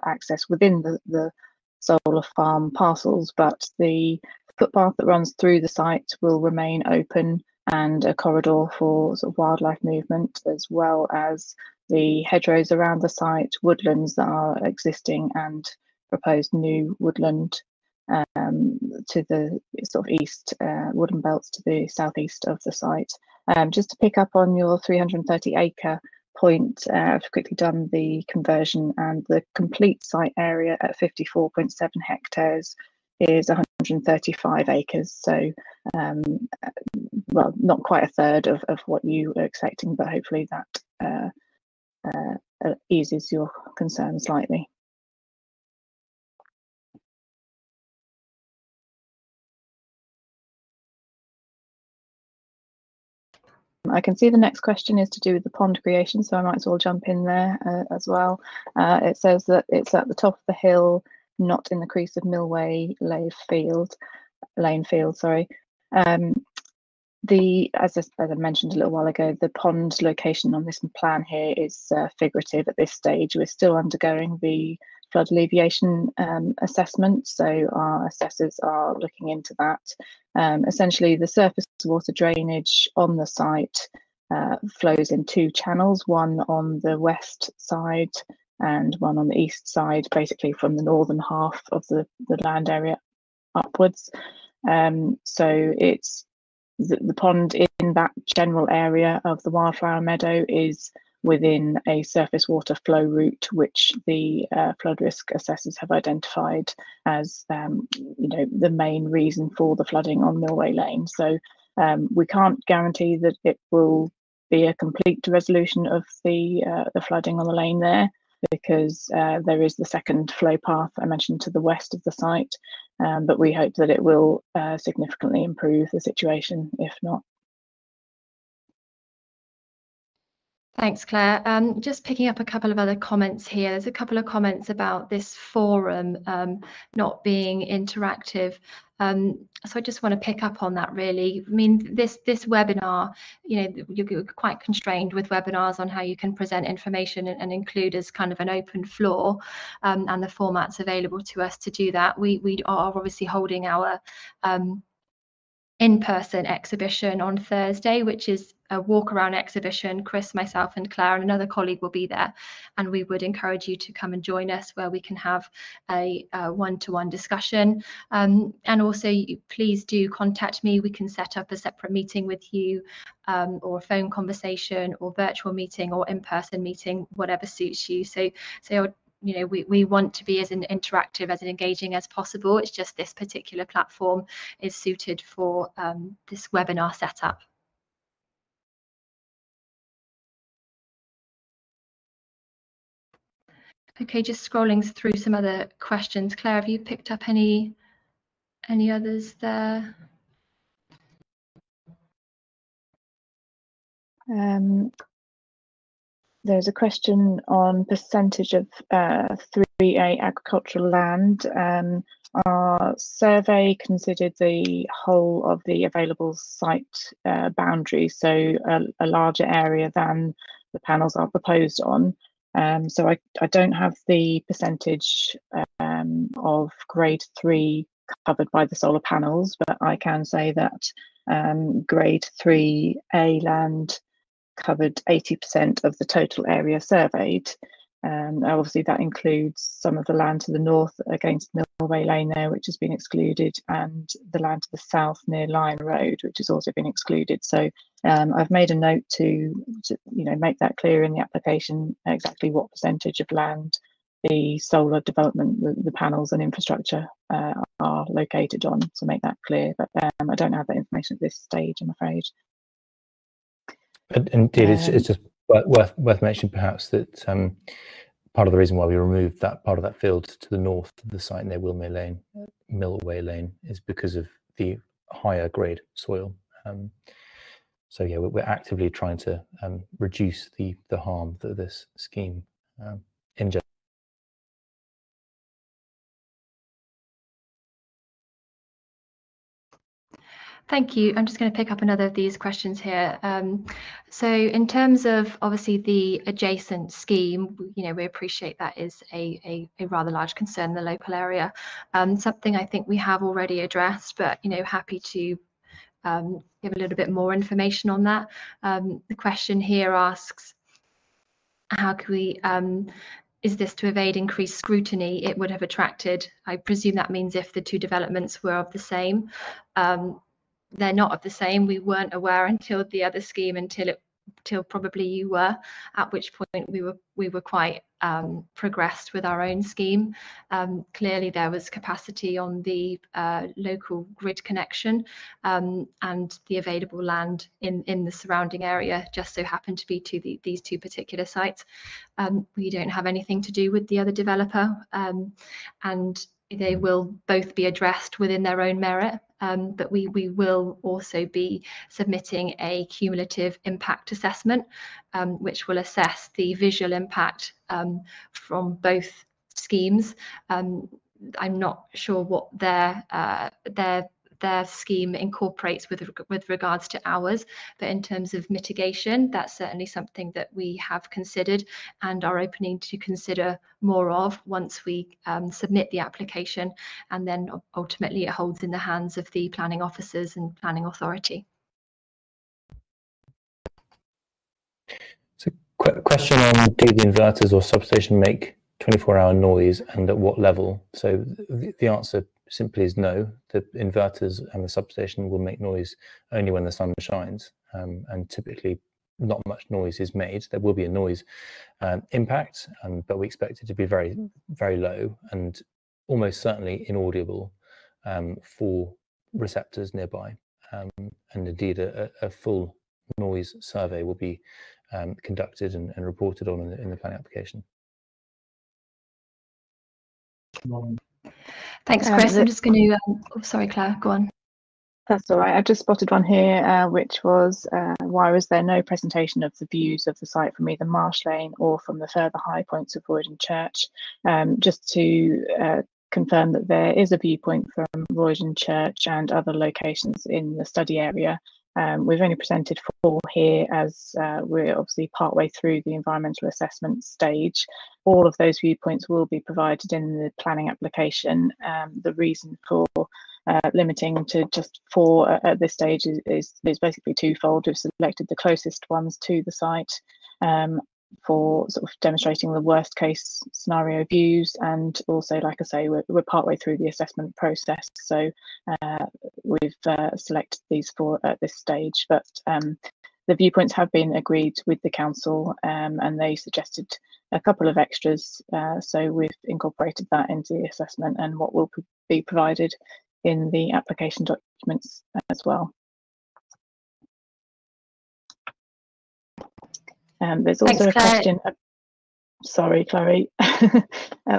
access within the solar farm parcels, but the footpath that runs through the site will remain open and a corridor for sort of wildlife movement, as well as the hedgerows around the site, woodlands that are existing, and proposed new woodland to the sort of east, woodland belts to the southeast of the site. Just to pick up on your 330 acre point, I've quickly done the conversion, and the complete site area at 54.7 hectares is 135 acres. So, well, not quite a third of what you were expecting, but hopefully that eases your concern slightly. I can see the next question is to do with the pond creation, so I might as well jump in there as well. It says that it's at the top of the hill, not in the crease of Millway Lane Field. Sorry. As I mentioned a little while ago, the pond location on this plan here is figurative at this stage. We're still undergoing the flood alleviation assessment, so our assessors are looking into that. Essentially, the surface water drainage on the site flows in two channels, one on the west side and one on the east side, basically from the northern half of the land area upwards. So it's the pond in that general area of the wildflower meadow is within a surface water flow route, which the flood risk assessors have identified as the main reason for the flooding on Millway Lane. So we can't guarantee that it will be a complete resolution of the flooding on the lane there, because there is the second flow path I mentioned to the west of the site, but we hope that it will significantly improve the situation if not. Thanks, Claire. Just picking up a couple of other comments here. There's a couple of comments about this forum not being interactive. So I just want to pick up on that really. I mean, this webinar, you know, you're quite constrained with webinars on how you can present information and include as kind of an open floor, and the formats available to us to do that. We are obviously holding our in-person exhibition on Thursday, which is a walk-around exhibition. Chris, myself and Claire and another colleague will be there, and we would encourage you to come and join us where we can have a one-to-one discussion. And also, please do contact me. We can set up a separate meeting with you, or a phone conversation or virtual meeting or in-person meeting, whatever suits you. So you know, we want to be as interactive, as engaging as possible. It's just this particular platform is suited for this webinar setup. Okay, just scrolling through some other questions. Claire, have you picked up any others there? There's a question on percentage of 3A agricultural land. Our survey considered the whole of the available site boundary, so a larger area than the panels are proposed on. So I don't have the percentage of grade 3 covered by the solar panels, but I can say that grade 3A land covered 80% of the total area surveyed. Obviously that includes some of the land to the north against Millway Lane there, which has been excluded, and the land to the south near Lion Road, which has also been excluded. So I've made a note to you know, make that clear in the application exactly what percentage of land the solar development, the panels and infrastructure are located on, to make that clear. But I don't have that information at this stage, I'm afraid. But indeed, it's just worth mentioning perhaps that part of the reason why we removed that part of that field to the north of the site near Millway Lane is because of the higher grade soil. So yeah, we're actively trying to reduce the harm that this scheme injects. Thank you. I'm just going to pick up another of these questions here. So in terms of obviously the adjacent scheme, you know, we appreciate that is a rather large concern in the local area. Something I think we have already addressed, but, you know, happy to give a little bit more information on that. The question here asks, how can we, is this to evade increased scrutiny it would have attracted? I presume that means if the two developments were of the same. They're not of the same. We weren't aware until the other scheme, until probably you were, at which point we were quite progressed with our own scheme. Clearly there was capacity on the local grid connection, and the available land in the surrounding area just so happened to be to these two particular sites. We don't have anything to do with the other developer, and they will both be addressed within their own merit. But we will also be submitting a cumulative impact assessment, which will assess the visual impact from both schemes. I'm not sure what their scheme incorporates with regards to ours, but in terms of mitigation, that's certainly something that we have considered and are opening to consider more of once we submit the application, and then ultimately it holds in the hands of the planning officers and planning authority. So question on, do the inverters or substation make 24-hour noise, and at what level? So the answer simply is no. The inverters and the substation will make noise only when the sun shines, and typically not much noise is made. There will be a noise impact, but we expect it to be very, very low and almost certainly inaudible for receptors nearby. And indeed, a full noise survey will be conducted and reported on in the planning application. Thanks, Chris. I'm just going to, oh, sorry, Claire, go on. That's all right. I've just spotted one here, which was why was there no presentation of the views of the site from either Marsh Lane or from the further high points of Roydon Church? Just to confirm that there is a viewpoint from Roydon Church and other locations in the study area. We've only presented 4 here as we're obviously partway through the environmental assessment stage. All of those viewpoints will be provided in the planning application. The reason for limiting to just 4 at this stage is basically twofold. We've selected the closest ones to the site for sort of demonstrating the worst case scenario views, and also, like I say, we're partway through the assessment process, so we've selected these 4 at this stage. But the viewpoints have been agreed with the council, and they suggested a couple of extras, so we've incorporated that into the assessment and what will be provided in the application documents as well. There's also a question, sorry, Chloe,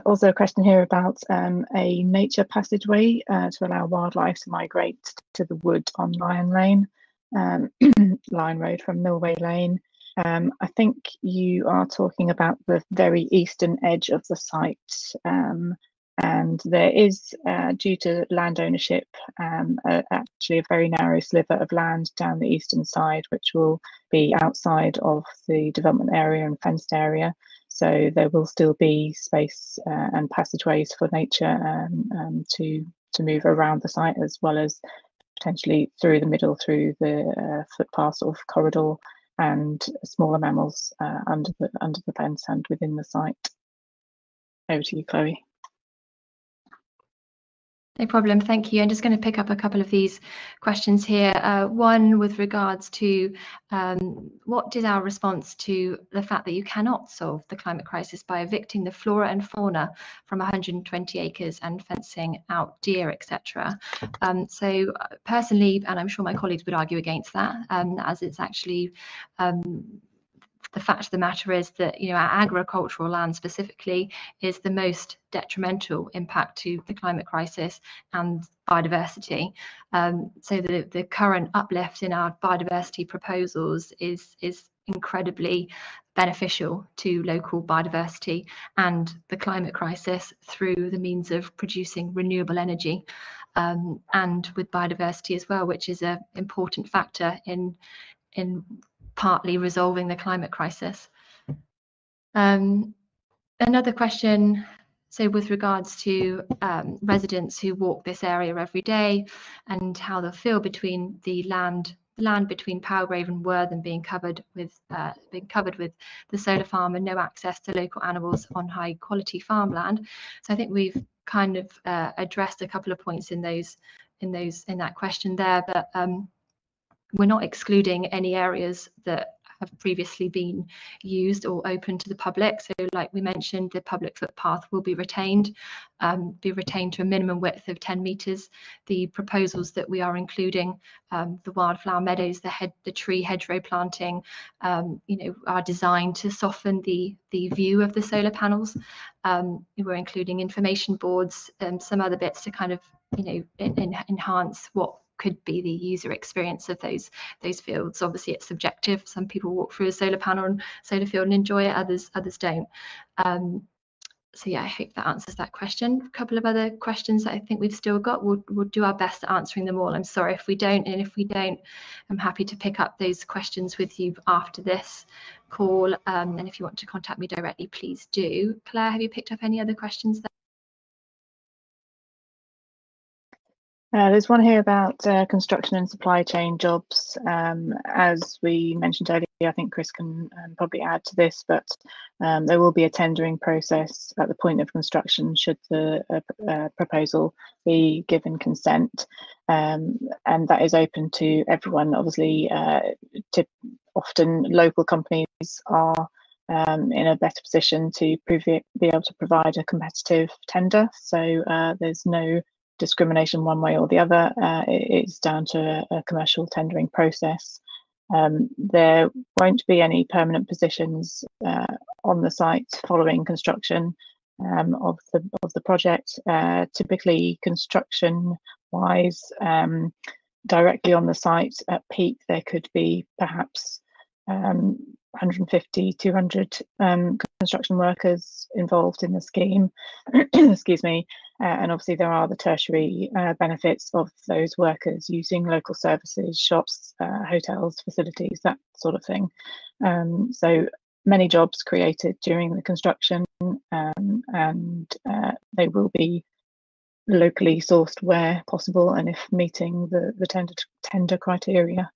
also a question here about a nature passageway to allow wildlife to migrate to the wood on Lion Lane, Lion Road from Millway Lane. I think you are talking about the very eastern edge of the site, and there is, due to land ownership, actually a very narrow sliver of land down the eastern side, which will be outside of the development area and fenced area. So there will still be space and passageways for nature to move around the site, as well as potentially through the middle, through the footpath sort of corridor, and smaller mammals under the fence and within the site. Over to you, Chloe. No problem, thank you. I'm just going to pick up a couple of these questions here. One with regards to what is our response to the fact that you cannot solve the climate crisis by evicting the flora and fauna from 120 acres and fencing out deer, etc. So personally, and I'm sure my colleagues would argue against that, as it's actually the fact of the matter is that, you know, our agricultural land specifically is the most detrimental impact to the climate crisis and biodiversity. So the current uplift in our biodiversity proposals is incredibly beneficial to local biodiversity and the climate crisis through the means of producing renewable energy, and with biodiversity as well, which is an important factor in partly resolving the climate crisis. Another question, so with regards to residents who walk this area every day and how they'll feel between the land between Palgrave and Wortham being covered with the solar farm and no access to local animals on high quality farmland. So I think we've kind of addressed a couple of points in that question there, but we're not excluding any areas that have previously been used or open to the public. So like we mentioned, the public footpath will be retained to a minimum width of 10 metres. The proposals that we are including, the wildflower meadows, the tree hedgerow planting, you know, are designed to soften the view of the solar panels. We're including information boards and some other bits to kind of, you know, enhance what could be the user experience of those fields. Obviously it's subjective. Some people walk through a solar panel and solar field and enjoy it, others don't. So yeah, I hope that answers that question. A couple of other questions that I think we've still got. We'll do our best at answering them all. I'm sorry if we don't, and if we don't, I'm happy to pick up those questions with you after this call. And if you want to contact me directly, please do. Claire, have you picked up any other questions there? There's one here about construction and supply chain jobs. As we mentioned earlier, I think Chris can probably add to this, but there will be a tendering process at the point of construction should the proposal be given consent, and that is open to everyone. Obviously, often local companies are in a better position to be able to provide a competitive tender, so there's no discrimination one way or the other. It's down to a commercial tendering process. There won't be any permanent positions on the site following construction. of the project. Typically, construction-wise, directly on the site at peak, there could be perhaps 150, 200 construction workers involved in the scheme. Excuse me. And obviously there are the tertiary benefits of those workers using local services, shops, hotels, facilities, that sort of thing. So many jobs created during the construction, and they will be locally sourced where possible and if meeting the tender criteria.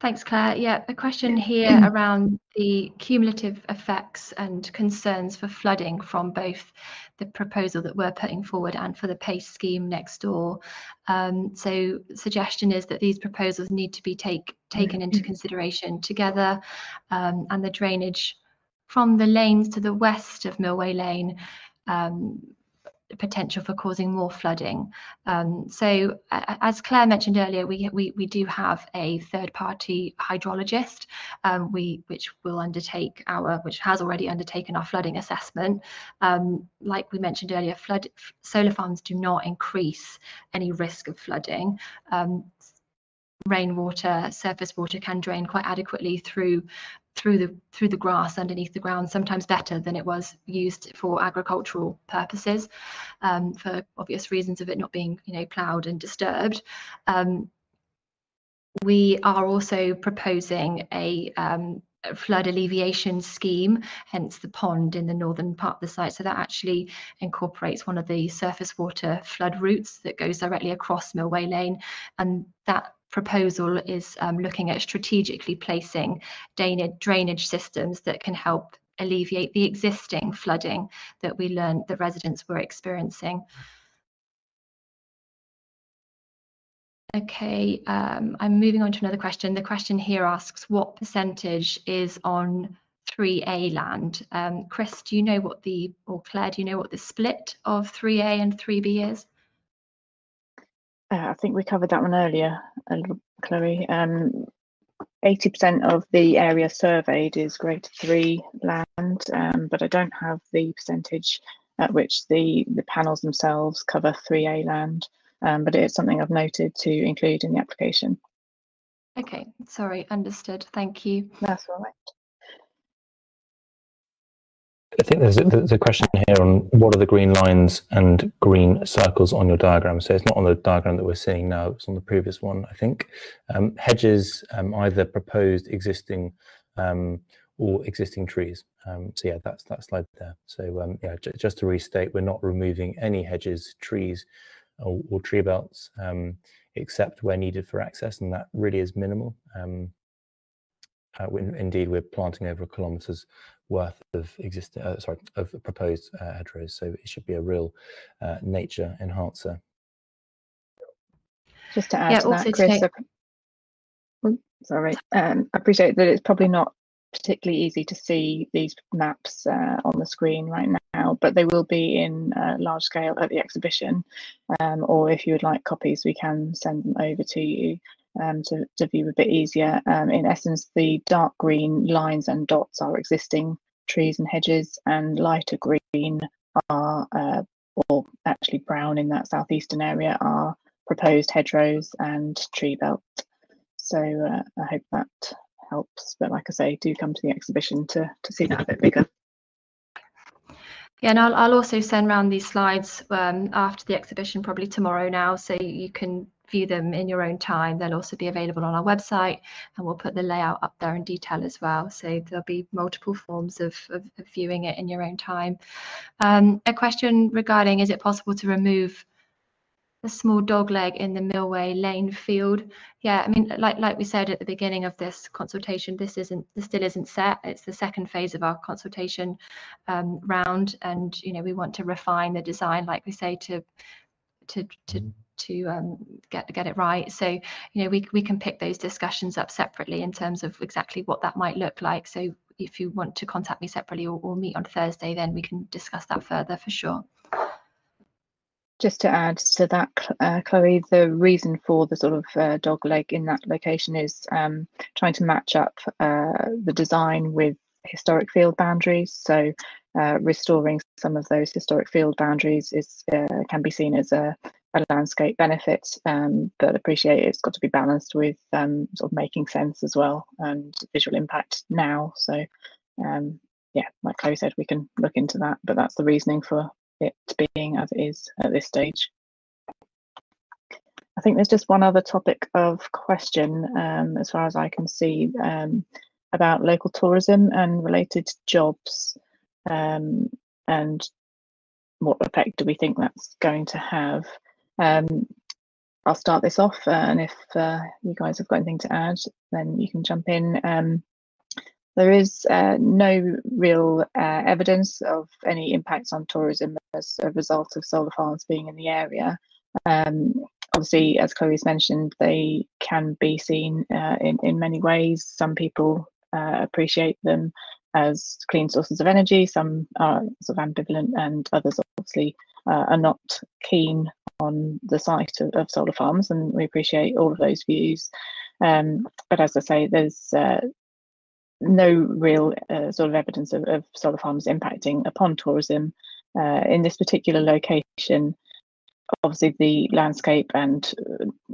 Thanks, Claire. Yeah, a question here around the cumulative effects and concerns for flooding from both the proposal that we're putting forward and for the PACE scheme next door. So suggestion is that these proposals need to be taken into consideration together, and the drainage from the lanes to the west of Millway Lane, potential for causing more flooding. So as Claire mentioned earlier, we do have a third-party hydrologist which has already undertaken our flooding assessment. Like we mentioned earlier, solar farms do not increase any risk of flooding. Rainwater, surface water can drain quite adequately through the grass underneath the ground, sometimes better than it was used for agricultural purposes, for obvious reasons of it not being, ploughed and disturbed. We are also proposing a flood alleviation scheme, hence the pond in the northern part of the site. So that actually incorporates one of the surface water flood routes that goes directly across Millway Lane, and that proposal is looking at strategically placing drainage systems that can help alleviate the existing flooding that we learned that residents were experiencing. Okay, I'm moving on to another question. The question here asks, what percentage is on 3A land? Chris, do you know or Claire, do you know what the split of 3A and 3B is? I think we covered that one earlier, Chloe. 80% of the area surveyed is grade 3 land, but I don't have the percentage at which the panels themselves cover 3A land, but it's something I've noted to include in the application. Okay, sorry, understood. Thank you. That's all right. I think there's a question here on what are the green lines and green circles on your diagram. So it's not on the diagram that we're seeing now, it's on the previous one, I think. Hedges, either proposed, existing, or existing trees. So yeah, that's that slide there. So yeah, just to restate, we're not removing any hedges, trees, or tree belts, except where needed for access, and that really is minimal. Indeed, we're planting over 1 kilometre's worth of of proposed hedgerows, so it should be a real nature enhancer. Just to add to that, Chris, I appreciate that it's probably not particularly easy to see these maps on the screen right now, but they will be in large scale at the exhibition, or if you would like copies, we can send them over to you to view a bit easier. In essence, the dark green lines and dots are existing trees and hedges, and lighter green are, or actually brown in that southeastern area, are proposed hedgerows and tree belt. So I hope that helps, but like I say, do come to the exhibition to see that a bit bigger. Yeah, and I'll also send around these slides after the exhibition, probably tomorrow now, so you can view them in your own time. They'll also be available on our website, and we'll put the layout up there in detail as well. So there'll be multiple forms of viewing it in your own time. A question regarding, is it possible to remove the small dog leg in the Millway Lane field? Yeah, I mean, like we said at the beginning of this consultation, this still isn't set. It's the second phase of our consultation round, and we want to refine the design, like we say, to get it right. So we can pick those discussions up separately in terms of exactly what that might look like. So if you want to contact me separately or meet on Thursday, then we can discuss that further for sure. Just to add to that, Chloe, the reason for the sort of dog leg in that location is trying to match up the design with historic field boundaries. So restoring some of those historic field boundaries can be seen as a landscape benefit, but appreciate it's got to be balanced with sort of making sense as well and visual impact now. So yeah, like Chloe said, we can look into that, but that's the reasoning for it being as it is at this stage. I think there's just one other topic of question, as far as I can see, about local tourism and related jobs, and what effect do we think that's going to have. I'll start this off, and if you guys have got anything to add, then you can jump in. There is no real evidence of any impacts on tourism as a result of solar farms being in the area. Obviously, as Chloe's mentioned, they can be seen in many ways. Some people appreciate them as clean sources of energy, some are sort of ambivalent, and others obviously are not keen on the sight of solar farms, and we appreciate all of those views. But as I say, there's no real sort of evidence of solar farms impacting upon tourism in this particular location. Obviously, the landscape and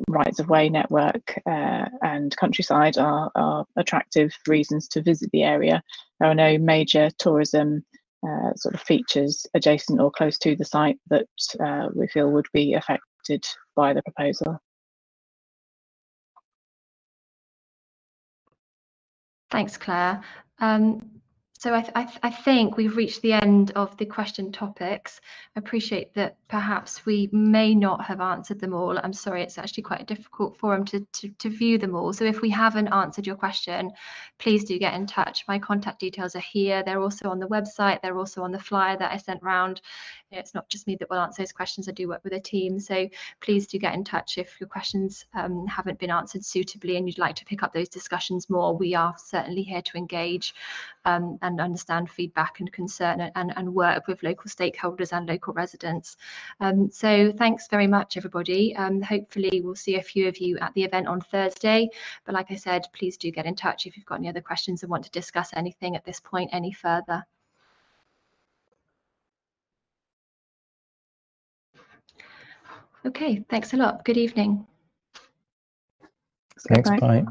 rights of way network and countryside are attractive reasons to visit the area. There are no major tourism sort of features adjacent or close to the site that we feel would be affected by the proposal. Thanks, Claire. So I think we've reached the end of the question topics. I appreciate that perhaps we may not have answered them all. I'm sorry, it's actually quite a difficult forum to view them all. So if we haven't answered your question, please do get in touch. My contact details are here. They're also on the website. They're also on the flyer that I sent round. It's not just me that will answer those questions. I do work with a team. So please do get in touch if your questions haven't been answered suitably and you'd like to pick up those discussions more. We are certainly here to engage and understand feedback and concern and work with local stakeholders and local residents. So thanks very much, everybody. Hopefully we'll see a few of you at the event on Thursday. But like I said, please do get in touch if you've got any other questions and want to discuss anything at this point any further. Okay, thanks a lot. Good evening. Thanks, bye.